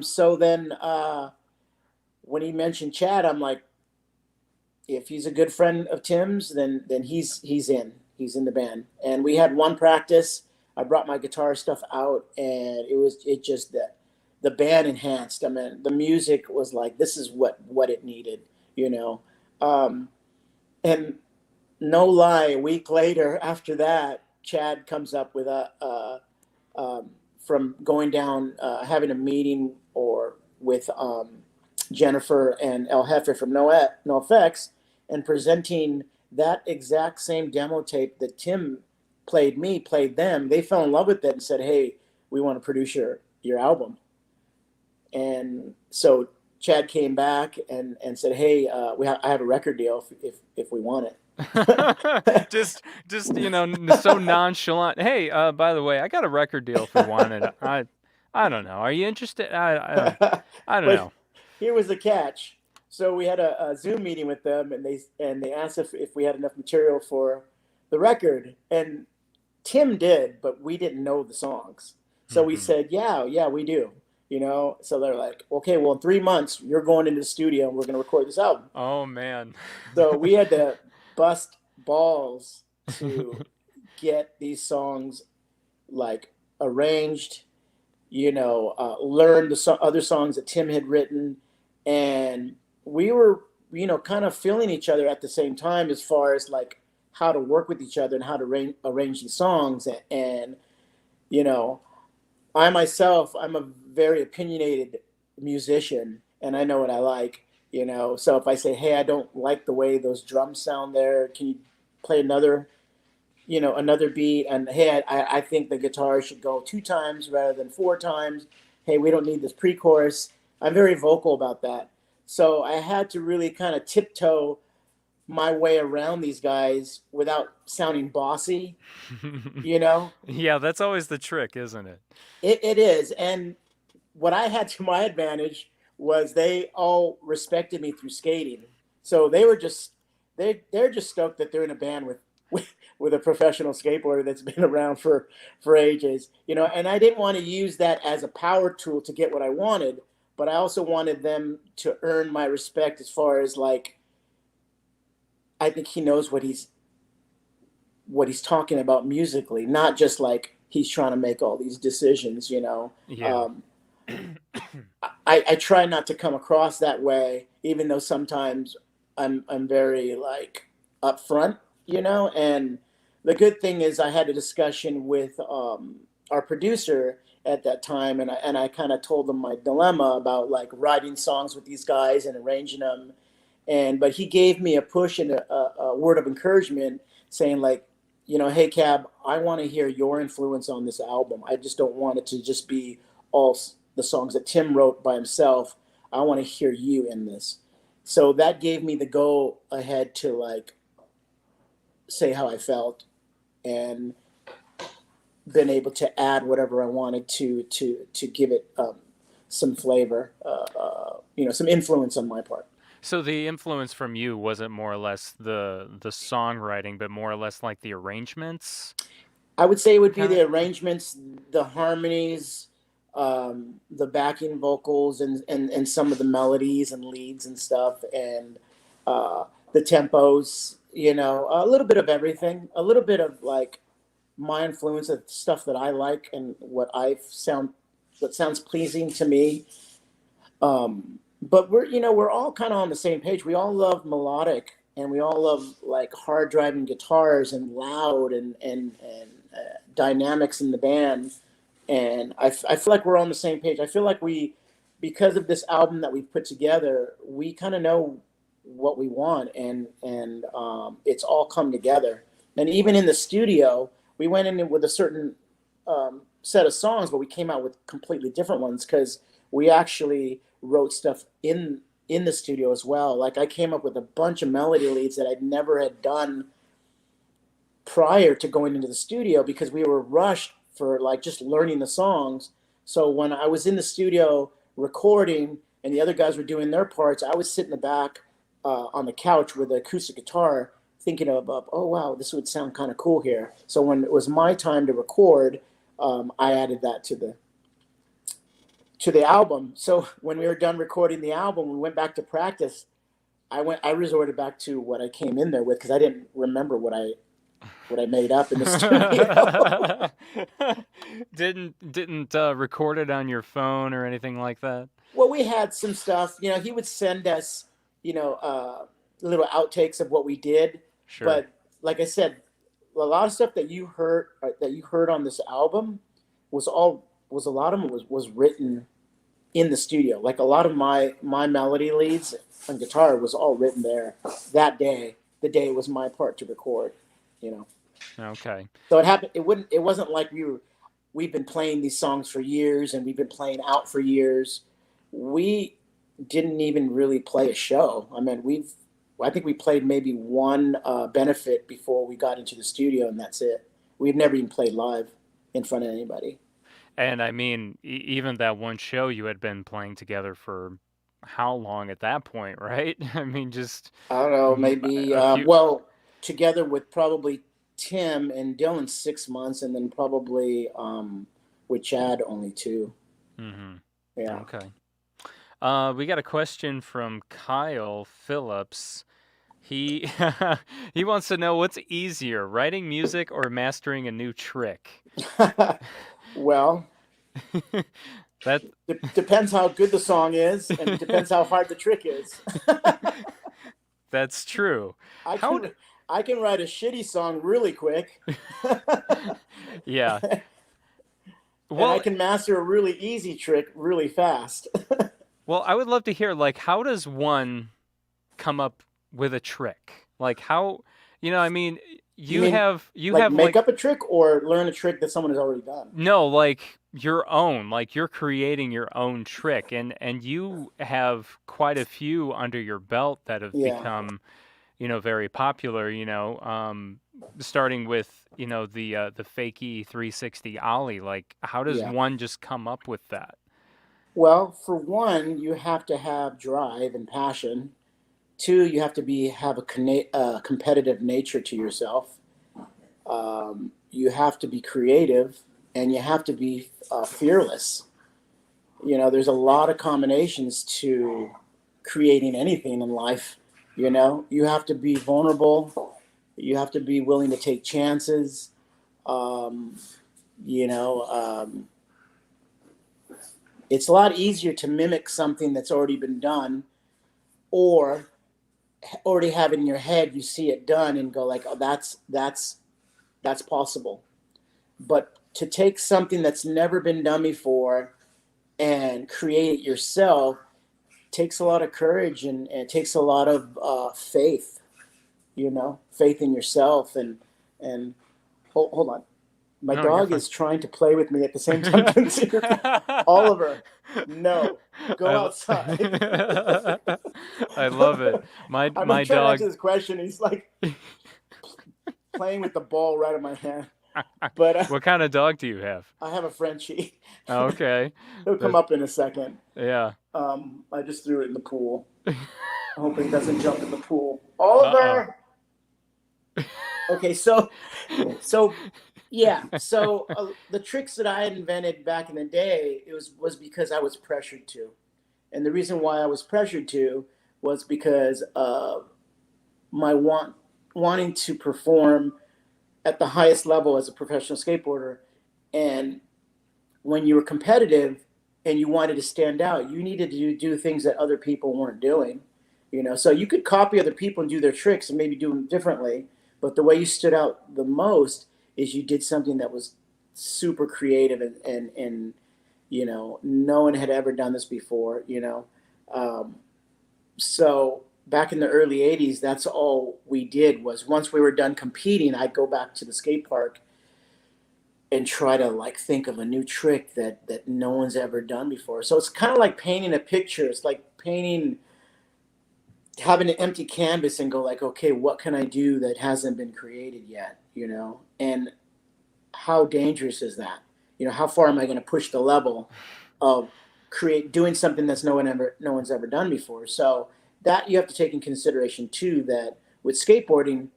So then when he mentioned Chad, I'm like, if he's a good friend of Tim's, then he's in. He's in the band. And we had one practice. I brought my guitar stuff out, and it just the band enhanced. I mean, the music was like, this is what it needed, And no lie, a week later after that, Chad comes up with from going down, having a meeting with Jennifer and El Jefe from NoFX, and presenting that exact same demo tape that Tim played them. They fell in love with it and said, "Hey, we want to produce your album." And so Chad came back and said, "Hey, I have a record deal if we want it." just so nonchalant. "Hey, by the way, I got a record deal if you want it. I don't know. Are you interested? I don't But know." here was the catch. So we had a Zoom meeting with them, and they asked if we had enough material for the record, and Tim did, but we didn't know the songs. So we Hmm. said, yeah, we do. So they're like, okay, well, in 3 months, you're going into the studio and we're going to record this album. Oh man. So we had to bust balls to get these songs like arranged, learn the other songs that Tim had written. And we were, kind of feeling each other at the same time as far as like how to work with each other and how to arrange the songs. And, you know, I myself, I'm a very opinionated musician and I know what I like, So if I say, hey, I don't like the way those drums sound there, can you play another beat? And hey, I think the guitar should go 2 times rather than 4 times. Hey, we don't need this pre chorus. I'm very vocal about that. So I had to really kind of tiptoe my way around these guys without sounding bossy, you know? Yeah, that's always the trick, isn't it? It is. And what I had to my advantage was they all respected me through skating. So they're just stoked that they're in a band with a professional skateboarder that's been around for ages, and I didn't want to use that as a power tool to get what I wanted, but I also wanted them to earn my respect as far as like I think he knows what he's talking about musically, not just like he's trying to make all these decisions. Yeah. Um, I try not to come across that way, even though sometimes I'm very like upfront, And the good thing is I had a discussion with our producer at that time, and I kind of told him my dilemma about like writing songs with these guys and arranging them, but he gave me a push and a word of encouragement, saying like, hey Cab, I want to hear your influence on this album. I just don't want it to just be all the songs that Tim wrote by himself. I want to hear you in this. So that gave me the go ahead to like say how I felt and been able to add whatever I wanted to give it some flavor, some influence on my part. So the influence from you wasn't more or less the songwriting, but more or less like the arrangements, I would say it would be kind the of. arrangements, the harmonies, the backing vocals, and some of the melodies and leads and stuff, and the tempos. A little bit of everything, a little bit of like my influence of stuff that I like and what sounds pleasing to me. But we're all kind of on the same page. We all love melodic, and we all love like hard driving guitars and loud and dynamics in the band. And I feel like we're on the same page. I feel like because of this album that we've put together, we kind of know what we want, and it's all come together. And even in the studio, we went in with a certain set of songs, but we came out with completely different ones because we actually wrote stuff in the studio as well. Like I came up with a bunch of melody leads that I'd never had done prior to going into the studio because we were rushed for like just learning the songs. So when I was in the studio recording and the other guys were doing their parts, I was sitting in the back on the couch with an acoustic guitar thinking of, oh wow, this would sound kind of cool here. So when it was my time to record, I added that to the album. So when we were done recording the album, we went back to practice. I resorted back to what I came in there with because I didn't remember what I made up in the studio. Didn't record it on your phone or anything like that? Well, we had some stuff. He would send us, little outtakes of what we did. Sure. But like I said, a lot of stuff that you heard on this album was a lot of it was written in the studio. Like a lot of my melody leads on guitar was all written there that day. The day it was my part to record. You know. Okay. So it happened. It wasn't like we've been playing these songs for years and we've been playing out for years. We didn't even really play a show. I mean, I think we played maybe one benefit before we got into the studio, and that's it. We've never even played live in front of anybody. And I mean, even that one show you had been playing together for how long at that point, right? I mean, just I don't know, maybe, a few. well, together with probably Tim and Dylan, 6 months, and then probably with Chad, only two. Hmm. Yeah. Okay. We got a question from Kyle Phillips. He he wants to know what's easier, writing music or mastering a new trick. Well, That depends how good the song is, and it depends how hard the trick is. that's true. I How? can I can write a shitty song really quick, Yeah. and I Well, can master a really easy trick really fast. well, I would love to hear like how does one come up with a trick? Like how, I mean, You you mean have you like have make like up a trick or learn a trick that someone has already done? no, like your own, like you're creating your own trick and you have quite a few under your belt that have Yeah. become, very popular, starting with, the fakie 360 ollie. Like how does Yeah. one just come up with that? Well, for one, you have to have drive and passion. Two, you have to have a competitive nature to yourself. You have to be creative, and you have to be fearless. There's a lot of combinations to creating anything in life. You have to be vulnerable. You have to be willing to take chances. Um, you know, um, it's a lot easier to mimic something that's already been done, or already have it in your head. You see it done and go like, "Oh, that's possible." But to take something that's never been done before and create it yourself takes a lot of courage, and it takes a lot of faith. Faith in yourself, and hold on. My No, you're dog fine. is trying to play with me at the same time. Oliver, no, go I, outside. I love it. My I've been my trying to answer dog. this question. He's like playing with the ball right in my hand. But What kind of dog do you have? I have a Frenchie. Okay. He'll come That, up in a second. yeah. I just threw it in the pool. I hope he doesn't jump in the pool. Uh-oh. Oliver. Okay, so yeah, so the tricks that I had invented back in the day, was because I was pressured to, and the reason why I was pressured to was because my wanting to perform at the highest level as a professional skateboarder, and when you were competitive and you wanted to stand out, you needed to do things that other people weren't doing. So you could copy other people and do their tricks and maybe do them differently, but the way you stood out the most is you did something that was super creative, and no one had ever done this before. um, so back in the early 80s, that's all we did. Was once we were done competing, I'd go back to the skate park and try to like think of a new trick that no one's ever done before. So it's kind of like painting a picture. It's like painting, having an empty canvas and go like, okay, what can I do that hasn't been created yet? And how dangerous is that? How far am I going to push the level of doing something that's no one's ever done before? So that you have to take in consideration too. That with skateboarding,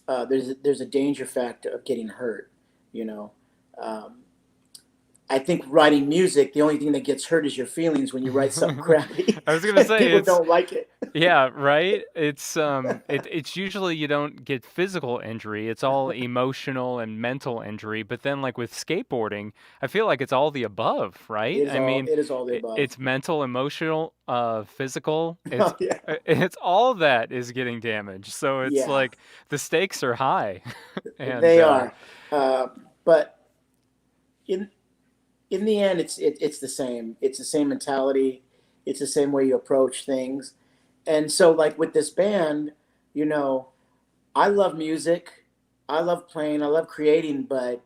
there's a danger factor of getting hurt. You know, um, I think writing music, the only thing that gets hurt is your feelings when you write something crappy. I was gonna say People don't like it. yeah, right? It's usually you don't get physical injury. It's all emotional and mental injury, but then like with skateboarding, I feel like it's all the above, right? I mean, It is all the above. it's mental, emotional, physical. Oh, yeah. It's all that is getting damaged. So it's Yeah, like the stakes are high. And they are. But in in the end, it's the same. It's the same mentality. It's the same way you approach things. And so, like with this band, you know, I love music. I love playing. I love creating. But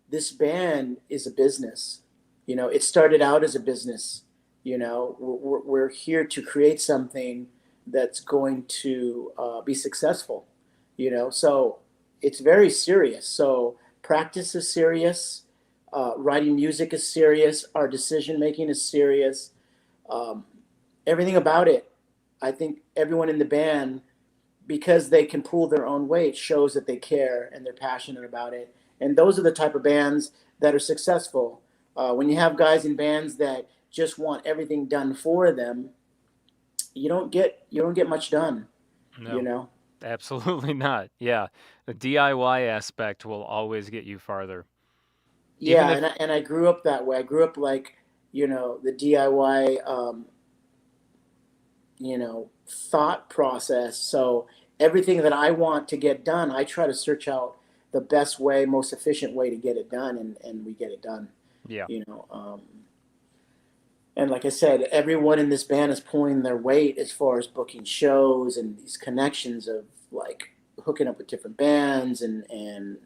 this band is a business. It started out as a business. We're here to create something that's going to be successful. So it's very serious. So practice is serious. Writing music is serious. Our decision making is serious. Um, everything about it. I think everyone in the band, because they can pull their own weight, shows that they care and they're passionate about it. And those are the type of bands that are successful. When you have guys in bands that just want everything done for them, you don't get much done. You No, know. absolutely not. Yeah, the DIY aspect will always get you farther. Even Yeah, if, and I grew up that way. I grew up like, the DIY, thought process. So everything that I want to get done, I try to search out the best way, most efficient way to get it done, and we get it done. yeah, You know, and like I said, everyone in this band is pulling their weight as far as booking shows and these connections of like hooking up with different bands and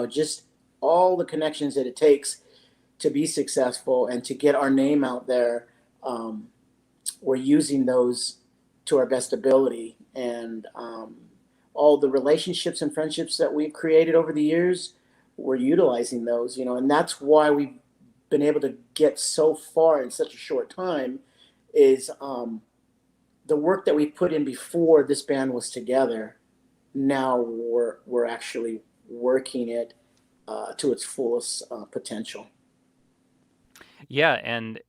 just all the connections that it takes to be successful and to get our name out there. We're using those to our best ability, and all the relationships and friendships that we've created over the years, we're utilizing those, and that's why we've been able to get so far in such a short time. Is the work that we put in before this band was together. Now we're actually working it to its fullest potential. yeah, and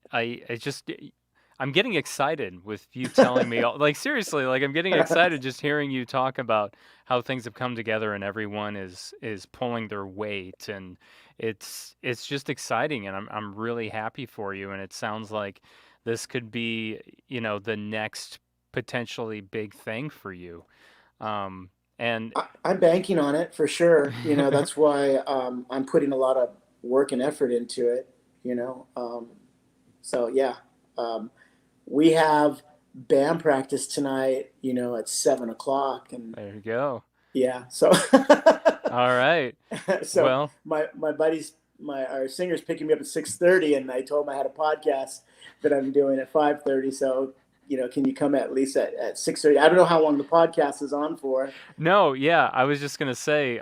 I'm getting excited with you telling me, like seriously, like I'm getting excited just hearing you talk about how things have come together and everyone is pulling their weight, and it's just exciting, and I'm really happy for you, and it sounds like this could be, the next potentially big thing for you. Um, and I'm banking on it for sure. That's why I'm putting a lot of work and effort into it. So yeah, um, we have band practice tonight. At 7 o'clock, and there you go. yeah. So All right. so Well, my buddies, our singer's picking me up at 6:30, and I told him I had a podcast that I'm doing at 5:30. So can you come at least at 6:30? I don't know how long the podcast is on for. no, yeah, I was just gonna say,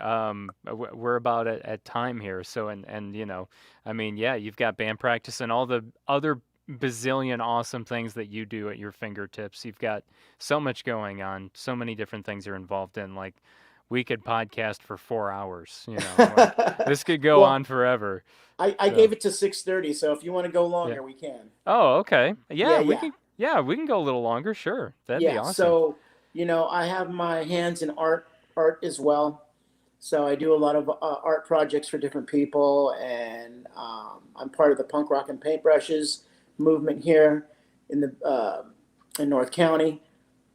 we're about at time here, so and I mean, yeah, you've got band practice and all the other bazillion awesome things that you do at your fingertips. You've got so much going on, so many different things you're involved in. Like, we could podcast for 4 hours, like this could go Well, on forever. I So, gave it to 6:30, so if you want to go yeah. longer, we can. Oh, okay. Yeah, Yeah, we yeah, can. Yeah, we can go a little longer. Sure, that'd be yeah. awesome. So I have my hands in art as well. So I do a lot of art projects for different people, and I'm part of the punk rock and paintbrushes movement here in the in North County,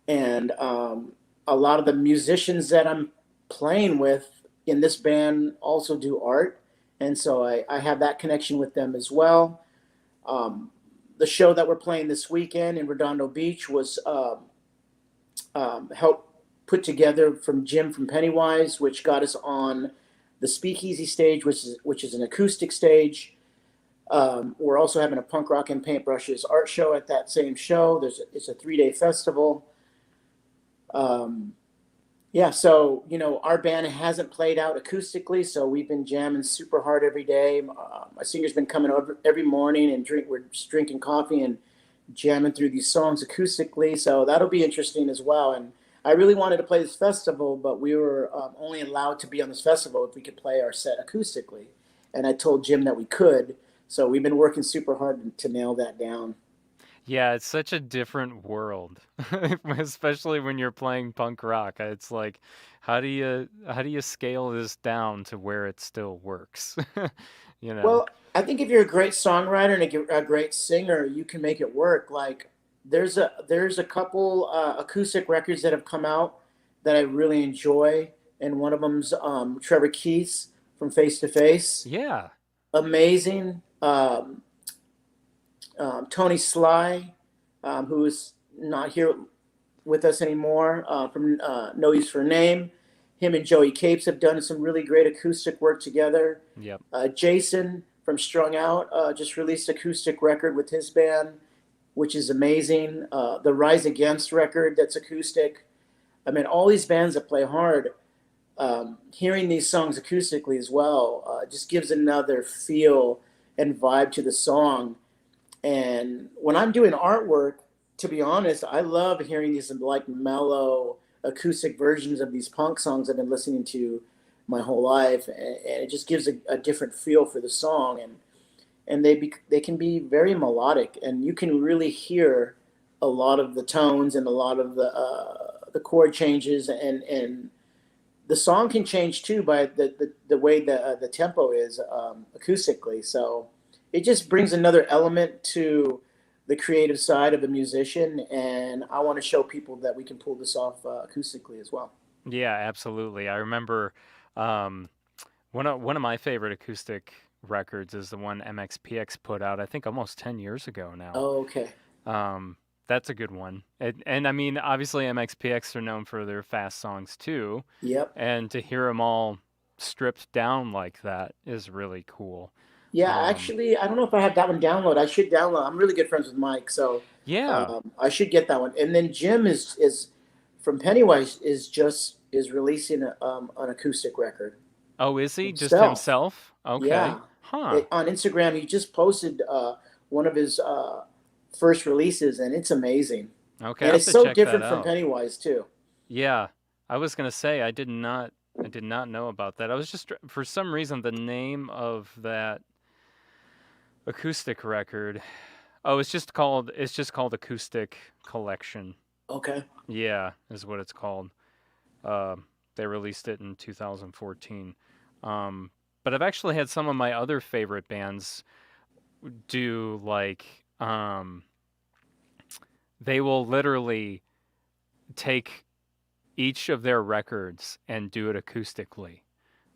and a lot of the musicians that I'm playing with in this band also do art, and so I have that connection with them as well. The show that we're playing this weekend in Redondo Beach was helped put together from Jim from Pennywise, which got us on the Speakeasy stage, which is an acoustic stage. We're also having a punk rock and paintbrushes art show at that same show. It's a 3-day festival. Yeah, so our band hasn't played out acoustically, so we've been jamming super hard every day. My singer's been coming over every morning, and we're just drinking coffee and jamming through these songs acoustically. So that'll be interesting as well. And I really wanted to play this festival, but we were only allowed to be on this festival if we could play our set acoustically. And I told Jim that we could, so we've been working super hard to nail that down. Yeah, it's such a different world, especially when you're playing punk rock. It's like, how do you scale this down to where it still works? You know? Well, I think if you're a great songwriter and a great singer, you can make it work. Like there's a couple acoustic records that have come out that I really enjoy, and one of them's Trevor Keith's from Face to Face. Yeah. Amazing. Tony Sly, who is not here with us anymore, from No Use for a Name. Him and Joey Capes have done some really great acoustic work together. Yep. Jason from Strung Out just released acoustic record with his band, which is amazing. The Rise Against record, that's acoustic. I mean, all these bands that play hard, hearing these songs acoustically as well, just gives another feel and vibe to the song. And when I'm doing artwork, to be honest, I love hearing these like mellow acoustic versions of these punk songs I've been listening to my whole life, and it just gives a different feel for the song, and they can be very melodic, and you can really hear a lot of the tones and a lot of the chord changes, and the song can change too by the way the tempo is acoustically. So it just brings another element to the creative side of a musician, and I want to show people that we can pull this off acoustically as well. Yeah, absolutely. I remember um, one of my favorite acoustic records is the one MXPX put out, I think almost 10 years ago now. Oh, okay. Um, that's a good one. And I mean, obviously MXPX are known for their fast songs too, Yep. and to hear them all stripped down like that is really cool. Yeah, Um, actually, I don't know if I have that one download. I should download. I'm really good friends with Mike, so yeah. I should get that one. And then Jim is from Pennywise is releasing an acoustic record Oh, is he just himself. himself? Okay. Yeah, Huh. on Instagram, he just posted one of his first releases, and it's amazing. Okay, I And have it's to so check that different from out. Pennywise too. Yeah, I was gonna say I did not know about that. I was just for some reason the name of that acoustic record. Oh, it's just called Acoustic Collection. Okay. Yeah, is what it's called. Uh, they released it in 2014. Um, but I've actually had some of my other favorite bands do like they will literally take each of their records and do it acoustically,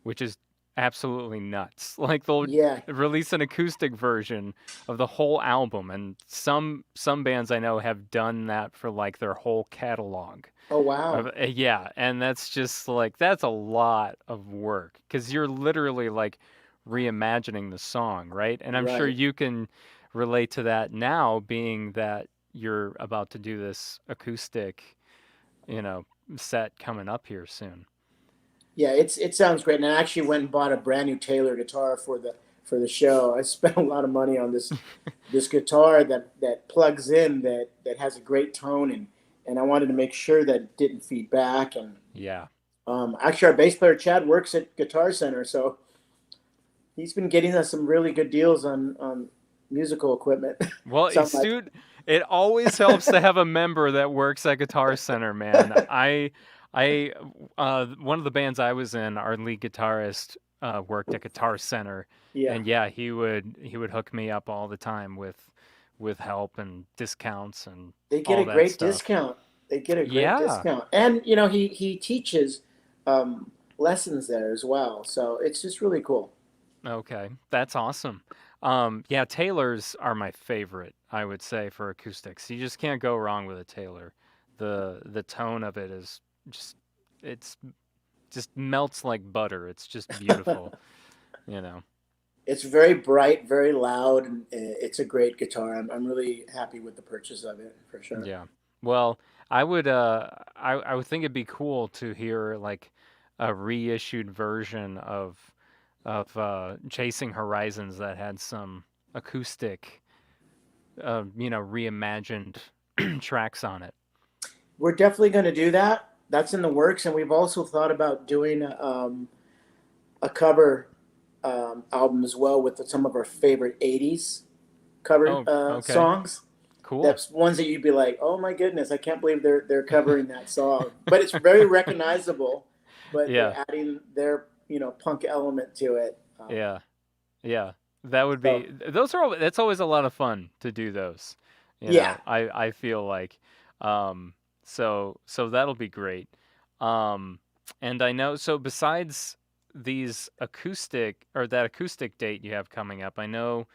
which is absolutely nuts. Like they'll Yeah. release an acoustic version of the whole album, and some bands I know have done that for like their whole catalog. Oh wow. Yeah, and that's just like that's a lot of work because you're literally like reimagining the song, right? And I'm sure Right. you can relate to that now, being that you're about to do this acoustic, you know, set coming up here soon. Yeah, it sounds great. And I actually went and bought a brand new Taylor guitar for the show. I spent a lot of money on this guitar that plugs in that has a great tone, and I wanted to make sure that it didn't feed back. And Yeah. actually, our bass player Chad works at Guitar Center, so he's been getting us some really good deals on musical equipment. Well, So I'm it's like, dude, it always helps to have a member that works at Guitar Center, man. One of the bands I was in, our lead guitarist worked at Guitar Center, yeah, and yeah, he would hook me up all the time with help and discounts and they get all a that great stuff. discount. They get a great Yeah. discount, and he teaches lessons there as well. So it's just really cool. Okay, that's awesome. Yeah, Taylors are my favorite, I would say, for acoustics. You just can't go wrong with a Taylor. The tone of it is just it's just melts like butter. It's just beautiful, you know. It's very bright, very loud, and it's a great guitar. I'm really happy with the purchase of it for sure. Yeah. Well, I would think it'd be cool to hear like a reissued version of Chasing Horizons that had some acoustic reimagined tracks on it. We're definitely going to do that. That's in the works, and we've also thought about doing a cover album as well with some of our favorite '80s cover Oh, okay. songs. Cool. That's ones that you'd be like, "Oh my goodness, I can't believe they're covering that song." But it's very recognizable. But they're Yeah. adding their punk element to it. Yeah. Yeah. That would So be that's always a lot of fun to do those. yeah, I feel like um so that'll be great. Um and I know so besides these acoustic or that acoustic date you have coming up, I know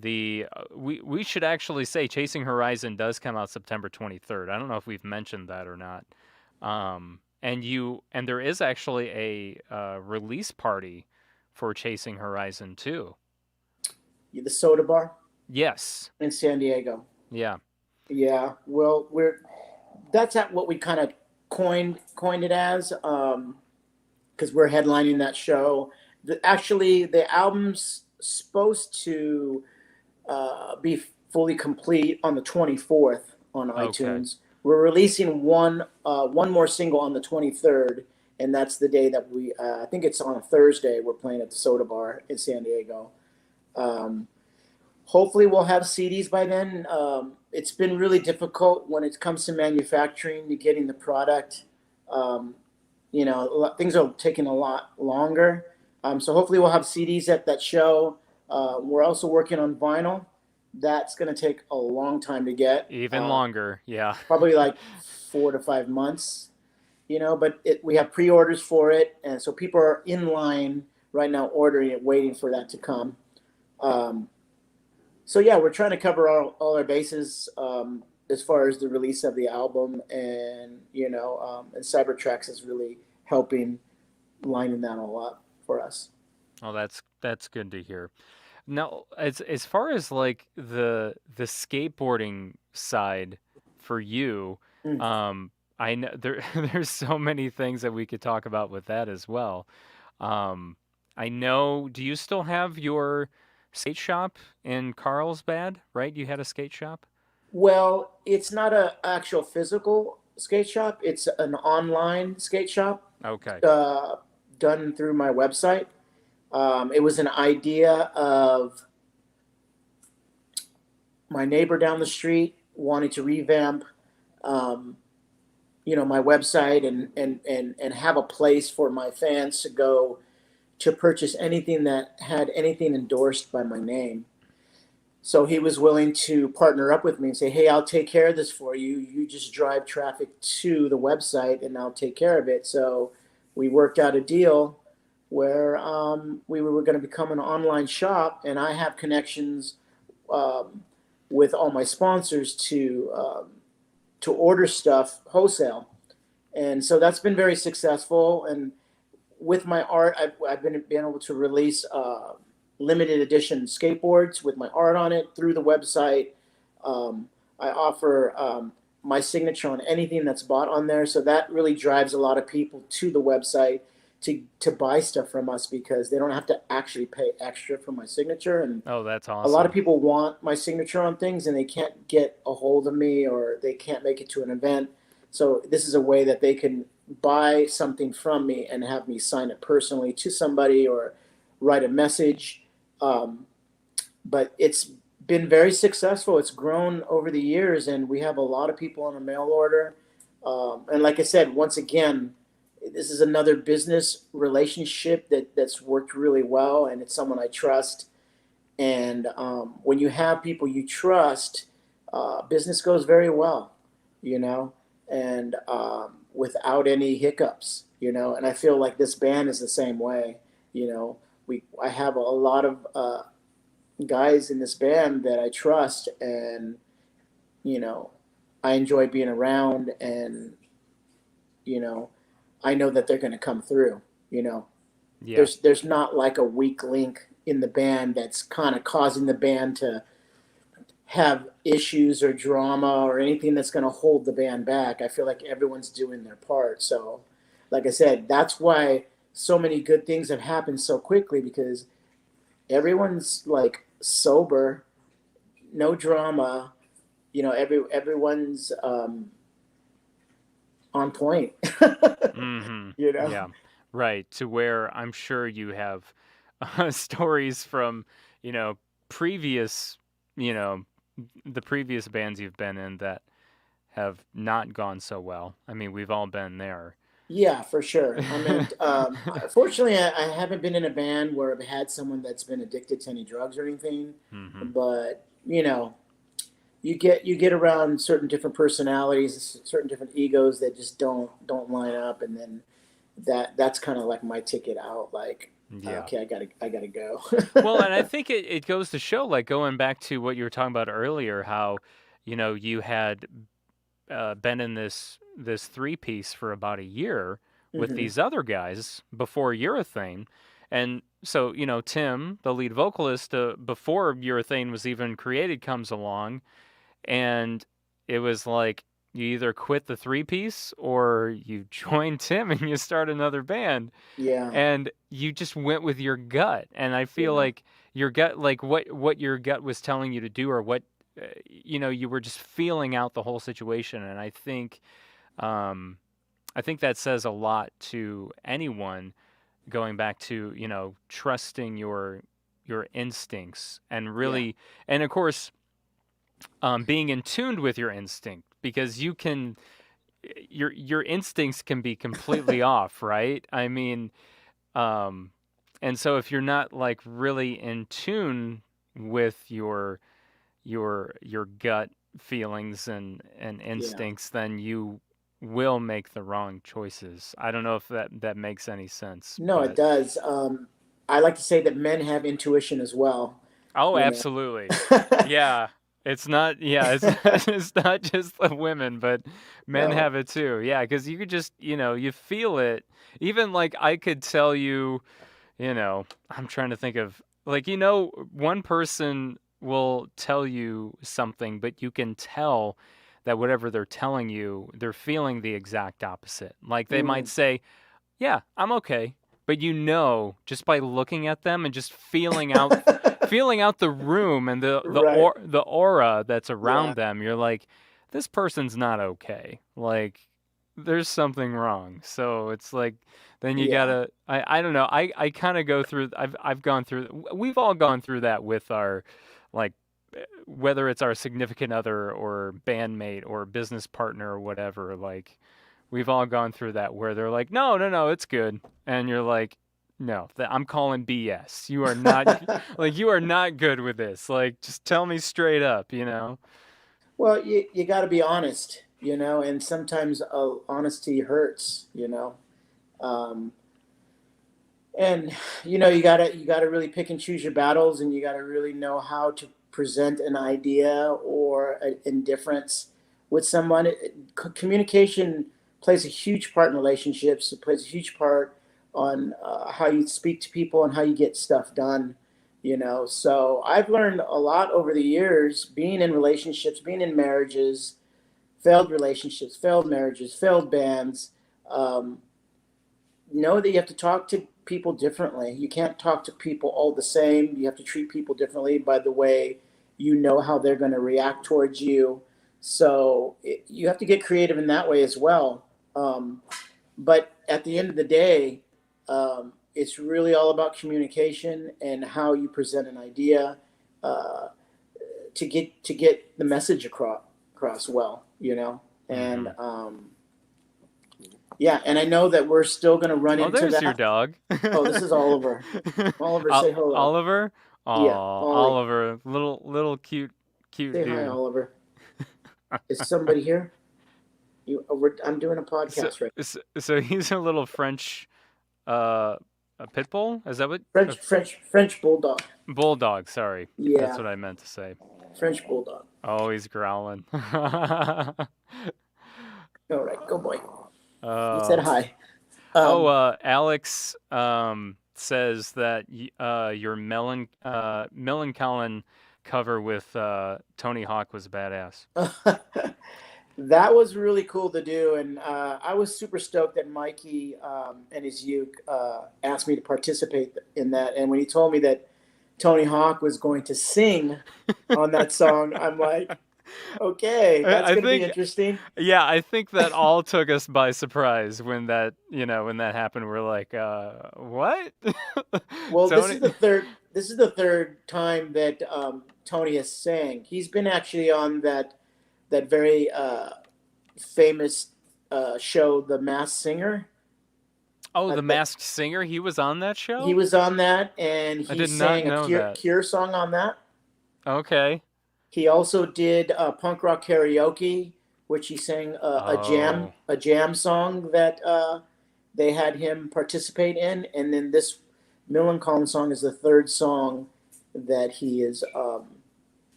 we should actually say Chasing Horizon does come out September 23rd. I don't know if we've mentioned that or not. And there is actually a release party for Chasing Horizon too. the Soda Bar Yes. in San Diego. Yeah. Yeah, well, that's at what we kind of coined it as, because we're headlining that show. Actually, the album's supposed to be fully complete on the 24th on Okay. iTunes. We're releasing one more single on the 23rd, and that's the day that we. I think it's on a Thursday. We're playing at the Soda Bar in San Diego. Um, Hopefully, we'll have CDs by then. It's been really difficult when it comes to manufacturing to getting the product. Um, things are taking a lot longer. So hopefully, we'll have CDs at that show. We're also working on vinyl. That's going to take a long time to get. Even longer. Yeah. Probably like 4 to 5 months. But we have pre-orders for it, and so people are in line right now ordering it, waiting for that to come. So yeah, we're trying to cover all our bases as far as the release of the album, and and Cybertrax is really helping lining that all up for us. Oh, that's good to hear. Now, as far as like the skateboarding side for you, Mm. I know there's so many things that we could talk about with that as well. Um, I know. Do you still have your skate shop in Carlsbad? Right? You had a skate shop. Well, it's not a actual physical skate shop. It's an online skate shop Okay. done through my website. It was an idea of my neighbor down the street wanting to revamp, my website and have a place for my fans to go to purchase anything that had anything endorsed by my name. So he was willing to partner up with me and say, "Hey, I'll take care of this for you. You just drive traffic to the website, and I'll take care of it." So we worked out a deal where we were going to become an online shop, and I have connections with all my sponsors to order stuff wholesale, and so that's been very successful. And with my art, I've been able to release limited edition skateboards with my art on it through the website. I offer my signature on anything that's bought on there, so that really drives a lot of people to the website to buy stuff from us because they don't have to actually pay extra for my signature. And Oh, that's a lot of awesome. people want my signature on things and they can't get a hold of me or they can't make it to an event. So this is a way that they can buy something from me and have me sign it personally to somebody or write a message. But it's been very successful. It's grown over the years, and we have a lot of people on a mail order. And like I said, once again, this is another business relationship that's worked really well, and it's someone I trust. And when you have people you trust, business goes very well, and without any hiccups, And I feel like this band is the same way, I have a lot of guys in this band that I trust, and I enjoy being around, and I know that they're going to come through. Yeah. There's not like a weak link in the band that's kind of causing the band to have issues or drama or anything that's going to hold the band back. I feel like everyone's doing their part. So, like I said, that's why so many good things have happened so quickly, because everyone's like sober, no drama, everyone's on point. Mm-hmm. you know Yeah. Right. To where I'm sure you have stories from, you know, previous, you know, the previous bands you've been in that have not gone so well. I mean, we've all been there. Yeah, for sure. I mean, fortunately, I haven't been in a band where I've had someone that's been addicted to any drugs or anything. Mm-hmm. But you get around certain different personalities, certain different egos that just don't line up, and then that's kind of like my ticket out. Like, Yeah. okay, I gotta go. Well, and I think it goes to show, like going back to what you were talking about earlier, how, you know, you had been in this three-piece for about a year with hmm these other guys before Urethane. And so, you know, Tim, the lead vocalist, before Urethane was even created, comes along, and it was like you either quit the three-piece or you join Tim and you start another band, Yeah, and you just went with your gut. And I feel yeah, like your gut, like what your gut was telling you to do, or what you were just feeling out the whole situation. And um, I think that says a lot to anyone, going back to, trusting your instincts, and Yeah. really, and of course, being in tune with your instinct, because your instincts can be completely off, right? I mean, um, and so if you're not like really in tune with your gut feelings and Yeah. instincts, then you will make the wrong choices. I don't know if that makes any sense, No, it but does. I like to say that men have intuition as well. oh, You know. absolutely. Yeah. It's not, yeah, it's it's not just the women, but men No. have it too. Yeah, because you could just, you feel it. Even like I could tell you, I'm trying to think of, like, one person will tell you something, but you can tell that whatever they're telling you, they're feeling the exact opposite. Like they might Mm, say, yeah, I'm okay. But just by looking at them and just feeling out the room and right. the aura that's Yeah. around them, you're like, this person's not okay. Like there's something wrong. So it's like then you Yeah. gotta I don't know. I kind of go through I've gone through we've all gone through that with our like whether it's our significant other or bandmate or business partner or whatever, like we've all gone through that where they're like, no, no, no, it's good. And you're like, no, I'm calling BS. You are not, like, you are not good with this. Like, just tell me straight up. Well, you got to be honest, and sometimes honesty hurts, um, and you gotta really pick and choose your battles, and you gotta really know how to present an idea or an indifference with someone. Communication plays a huge part in relationships. It plays a huge part on how you speak to people and how you get stuff done. So I've learned a lot over the years, being in relationships, being in marriages, failed relationships, failed marriages, failed bands. Um, know that you have to talk to people differently. You can't talk to people all the same. You have to treat people differently by the way you know how they're going to react towards you. So you have to get creative in that way as well. But at the end of the day, it's really all about communication and how you present an idea uh, to get the message across well. And Hmm. yeah, and I know that we're still going to run Oh, into there's your that. dog. Oh, this is Oliver. Oliver, say hello. Oliver? Oh, Yeah, Ollie, Oliver. Little cute say hi, dude. Oliver. Is somebody here? I'm doing a So, podcast right. so he's a little French, uh, a pit bull? Is that what? French bulldog. Bulldog, sorry. That's Yeah, what I meant to say. French bulldog. Oh, he's growling. All right, go boy. He said Uh, hi. oh, Um, Alex says that your Millen Collin cover with Tony Hawk was badass. that was really cool to do, and I was super stoked that Mikey and his uke asked me to participate in that. And when he told me that Tony Hawk was going to sing on that song, I'm like, okay, that's I going to be think, interesting. yeah, I think that all took us by surprise when that happened. We're like, what? Well, this Tony? is the third. This is the third time that Tony has sang. He's been actually on that very famous show, The Masked Singer. Oh, I the bet Masked Singer. He was on that he show. was on that, and I he did not sang a know Cure, that. Cure song on that. Okay. He also did punk rock karaoke, which he sang Oh. a jam song that they had him participate in, and then this Millen Collins song is the third song that he is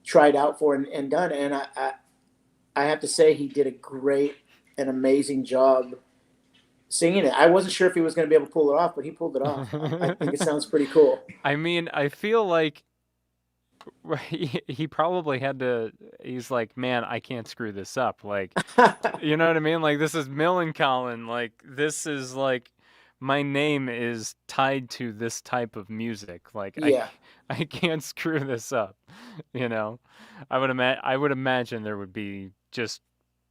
tried out for and done. And I have to say he did a great and amazing job singing it. I wasn't sure if he was going to be able to pull it off, but he pulled it off. I think it sounds pretty cool. I mean, I feel like he probably had to. He's like, man, I can't screw this up. Like, you know what I mean? Like, this is Millencolin. Like, this is like my name is tied to this type of music. Like Yeah. I can't screw this up, you know. I would imagine there would be just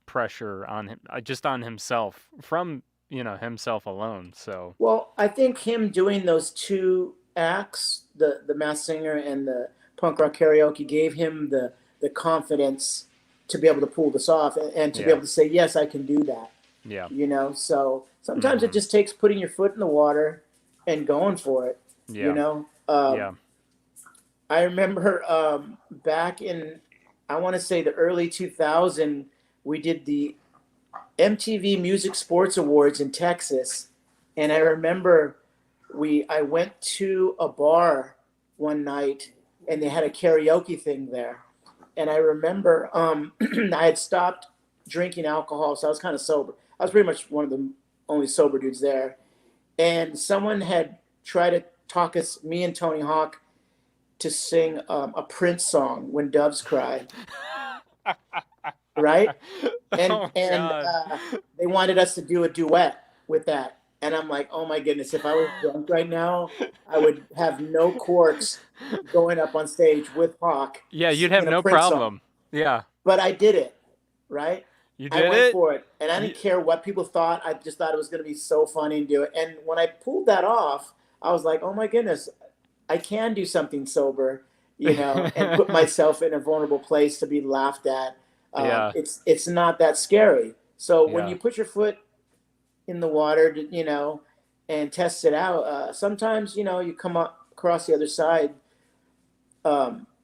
pressure on him, just on himself from, himself alone. So, Well, I think him doing those two acts, the Masked Singer and the punk rock karaoke, gave him the confidence to be able to pull this off and to be yeah. able to say, yes, I can do that. Yeah. So sometimes it Mhm. just takes putting your foot in the water and going for it. Yeah. Yeah. I remember back in, I want to say the early 2000, we did the MTV Music Sports Awards in Texas, and I remember I went to a bar one night, and they had a karaoke thing there, and I remember I had stopped drinking alcohol, so I was kind of sober. I was pretty much one of the only sober dudes there, and someone had tried to talk me and Tony Hawk, to sing a Prince song, "When Doves Cry," right? And Oh God. they wanted us to do a duet with that, and I'm like, oh my goodness, if I was drunk right now, I would have no corks going up on stage with Hawk Yeah, you'd have singing a no Prince song. problem. Yeah. But I did it, right? You I did went it? for it, and I didn't care what people thought. I just thought it was going to be so funny and do it. And when I pulled that off, I was like, oh my goodness, I can do something sober, and put myself in a vulnerable place to be laughed at. Yeah. It's not that scary. So when Yeah. you put your foot in the water, and test it out, sometimes you come up across the other side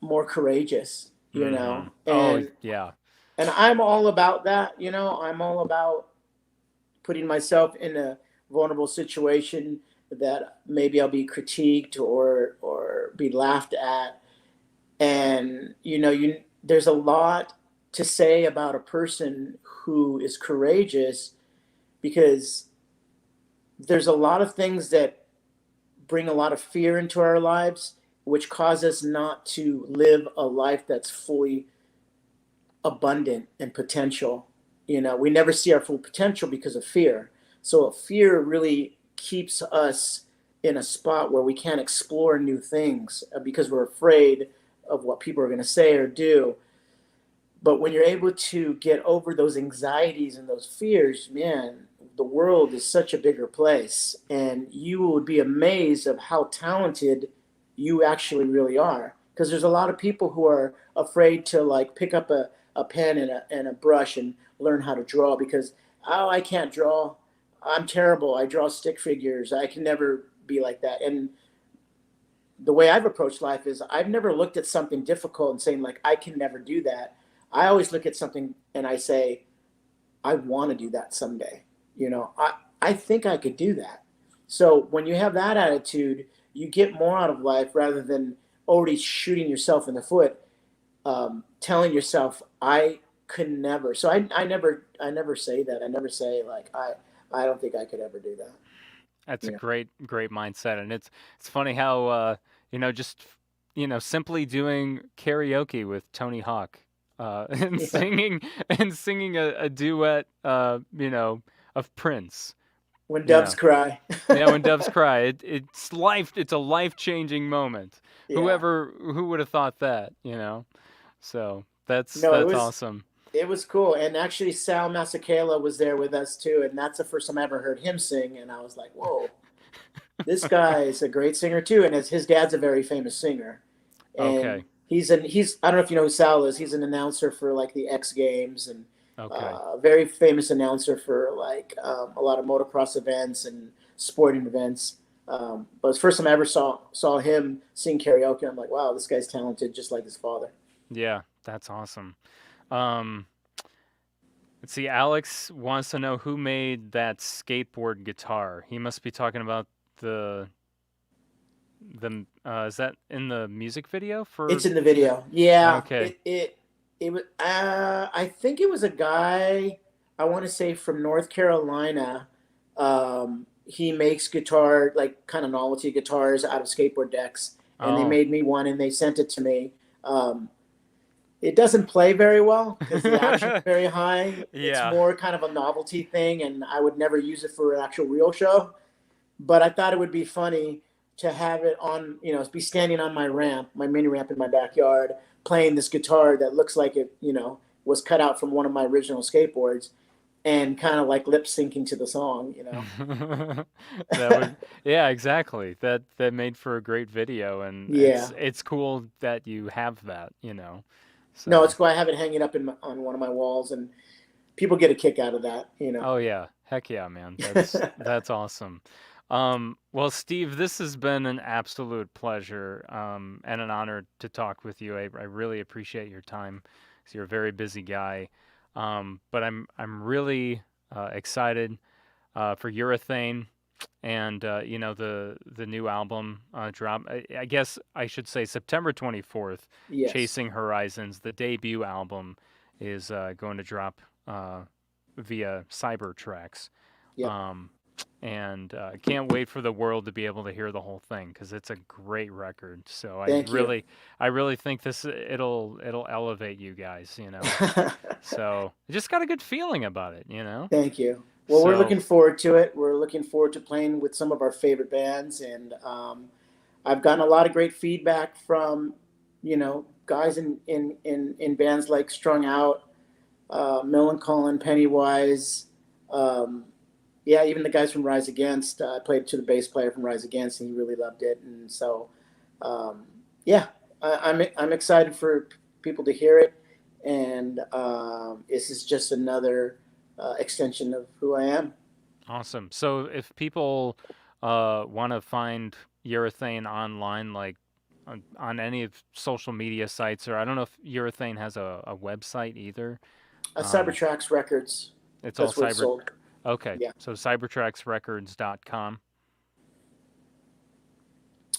more courageous, Mhm. Oh, and yeah. I'm all about that. I'm all about putting myself in a vulnerable situation that maybe I'll be critiqued or be laughed at. And there's a lot to say about a person who is courageous, because there's a lot of things that bring a lot of fear into our lives, which cause us not to live a life that's fully abundant and potential. We never see our full potential because of fear. So fear really keeps us in a spot where we can't explore new things, because we're afraid of what people are going to say or do. But when you're able to get over those anxieties and those fears, man, the world is such a bigger place, and you would be amazed of how talented you actually really are. Because there's a lot of people who are afraid to like pick up a pen and a brush and learn how to draw, because I can't draw. I'm terrible. I draw stick figures. I can never be like that. And the way I've approached life is I've never looked at something difficult and saying like I can never do that. I always look at something and I say, I want to do that someday. I think I could do that. So when you have that attitude, you get more out of life rather than already shooting yourself in the foot, telling yourself I could never. So I never say that. I never say like I don't think I could ever do that. That's a Yeah. great mindset, and it's funny how just simply doing karaoke with Tony Hawk, and Yeah. singing a duet, of Prince. When doves Yeah, cry. yeah. When doves cry, it's a life-changing moment. Yeah. Who would have thought that? So No, that's awesome. it was cool. And actually Sal Masakela was there with us too, and that's the first time I ever heard him sing, and I was like, whoa, this guy is a great singer too. And his dad's a very famous singer. And Okay, he's I don't know if you know who Sal is. He's an announcer for like the X Games, and okay. very famous announcer for like a lot of motocross events and sporting events. But it's the first time I ever saw him sing karaoke. I'm like, wow, this guy's talented, just like his father. Yeah, that's awesome. Um, let's see. Alex wants to know who made that skateboard guitar. He must be talking about the is that in the music video for It's in the video. Yeah, okay. it was. I think it was a guy. I want to say from North Carolina. He makes guitar, like kind of novelty guitars out of skateboard decks, and they Oh, made me one and they sent it to me. It doesn't play very well because the action's very high. It's yeah. more kind of a novelty thing, and I would never use it for an actual real show. but I thought it would be funny to have it on, be standing on my ramp, my mini ramp in my backyard, playing this guitar that looks like it, was cut out from one of my original skateboards, and kind of like lip syncing to the song. That would, yeah, exactly. That made for a great video, and Yeah. it's cool that you have that, No, it's So, cool. I have it hanging up on one of my walls, and people get a kick out of that. oh yeah, heck yeah, man. That's awesome. Well, Steve, this has been an absolute pleasure, and an honor to talk with you. I really appreciate your time, 'cause you're a very busy guy. But I'm really excited for Urethane, and the new album drop. I guess I should say September 24th. Yes. Chasing Horizons, the debut album, is going to drop via Cybertracks. Yep. And can't wait for the world to be able to hear the whole thing, because it's a great record. So Thank you. I really think it'll elevate you guys. So I just got a good feeling about it. Thank you. Well, we're So looking forward to it. We're looking forward to playing with some of our favorite bands, and I've gotten a lot of great feedback from, guys in bands like Strung Out, Millencolin, Pennywise. Yeah, even the guys from Rise Against. I played to the bass player from Rise Against, and he really loved it. And so, yeah, I'm excited for people to hear it, and this is just another extension of who I am. awesome. So if people want to find Urethane online, like on any of social media sites, or I don't know if Urethane has a website either. Cybertracks Records. It's all That's where it's cyber. sold. Okay, Yeah. so cybertracksrecords.com.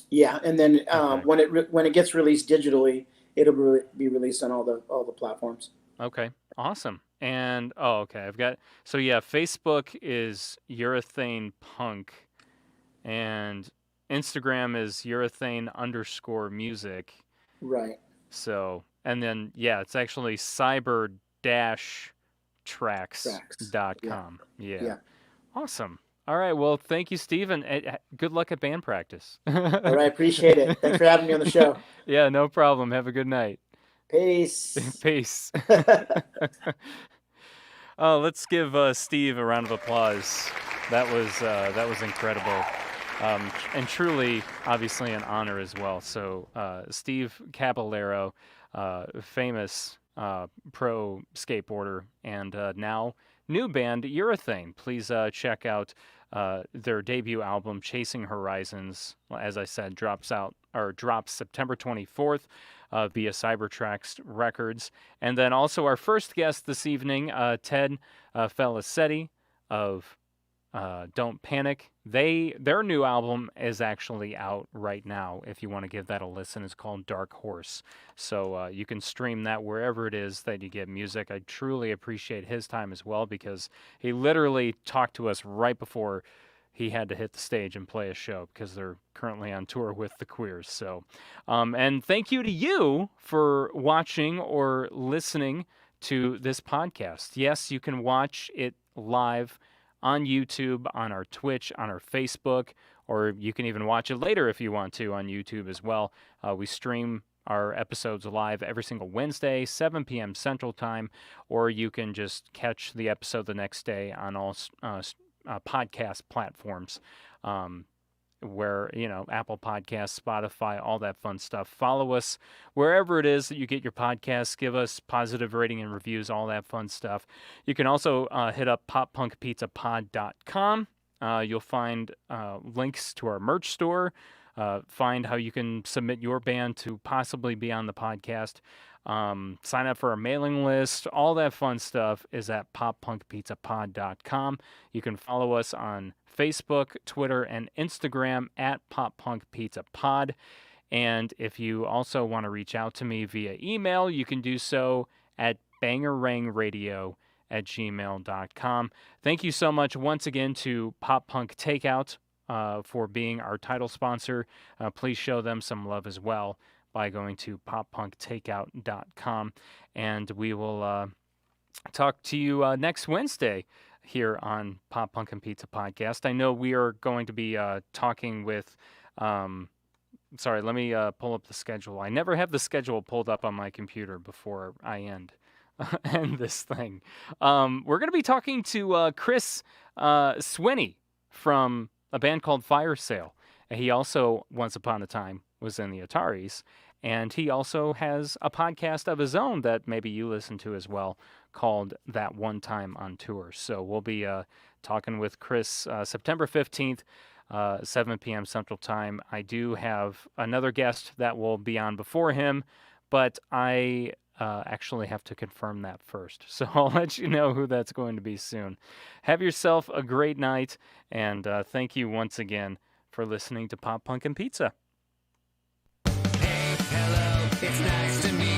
Yeah, and then Okay. when it gets released digitally, it'll be released on all the platforms. Okay, awesome. And okay, so yeah, Facebook is Urethane Punk, and Instagram is urethane_music. Right. So, and then yeah, it's actually cyber-tracks.com. Yeah. Yeah. Awesome. All right. Well, thank you, Steven. Good luck at band practice. All right. Appreciate it. Thanks for having me on the show. Yeah, no problem. Have a good night. Peace. Peace. Let's give Steve a round of applause. That was incredible. And truly, obviously, an honor as well. So, Steve Caballero, famous pro skateboarder, and now new band Urethane. Please check out their debut album, Chasing Horizons. As I said, drops September 24th via Cybertracks Records. And then also our first guest this evening, Ted Felicitti of Don't Panic. Their new album is actually out right now. If you want to give that a listen, it's called Dark Horse. So you can stream that wherever it is that you get music. I truly appreciate his time as well, because he literally talked to us right before he had to hit the stage and play a show, because they're currently on tour with the Queers. So, and thank you to you for watching or listening to this podcast. Yes, you can watch it live on YouTube, on our Twitch, on our Facebook, or you can even watch it later if you want to on YouTube as well. We stream our episodes live every single Wednesday, 7 p.m. Central Time, or you can just catch the episode the next day on all podcast platforms, where, Apple Podcasts, Spotify, all that fun stuff. Follow us wherever it is that you get your podcasts. Give us positive rating and reviews, all that fun stuff. You can also hit up poppunkpizzapod.com. You'll find links to our merch store. Find how you can submit your band to possibly be on the podcast. Sign up for our mailing list. All that fun stuff is at poppunkpizzapod.com. You can follow us on Facebook, Twitter, and Instagram at poppunkpizzapod. And if you also want to reach out to me via email, you can do so at bangerrangradio@gmail.com. Thank you so much once again to Pop Punk Takeout for being our title sponsor. Please show them some love as well by going to poppunktakeout.com. And we will talk to you next Wednesday here on Pop Punk and Pizza Podcast. I know we are going to be talking with. Sorry, let me pull up the schedule. I never have the schedule pulled up on my computer before I end this thing. We're going to be talking to Chris Swinney from a band called Fire Sale. He also, once upon a time, was in the Ataris, and he also has a podcast of his own that maybe you listen to as well, called That One Time on Tour. So we'll be talking with Chris September 15th, 7 p.m. Central Time. I do have another guest that will be on before him, but I actually have to confirm that first. So I'll let you know who that's going to be soon. Have yourself a great night, and thank you once again for listening to Pop Punk and Pizza. Hey, hello, it's nice to meet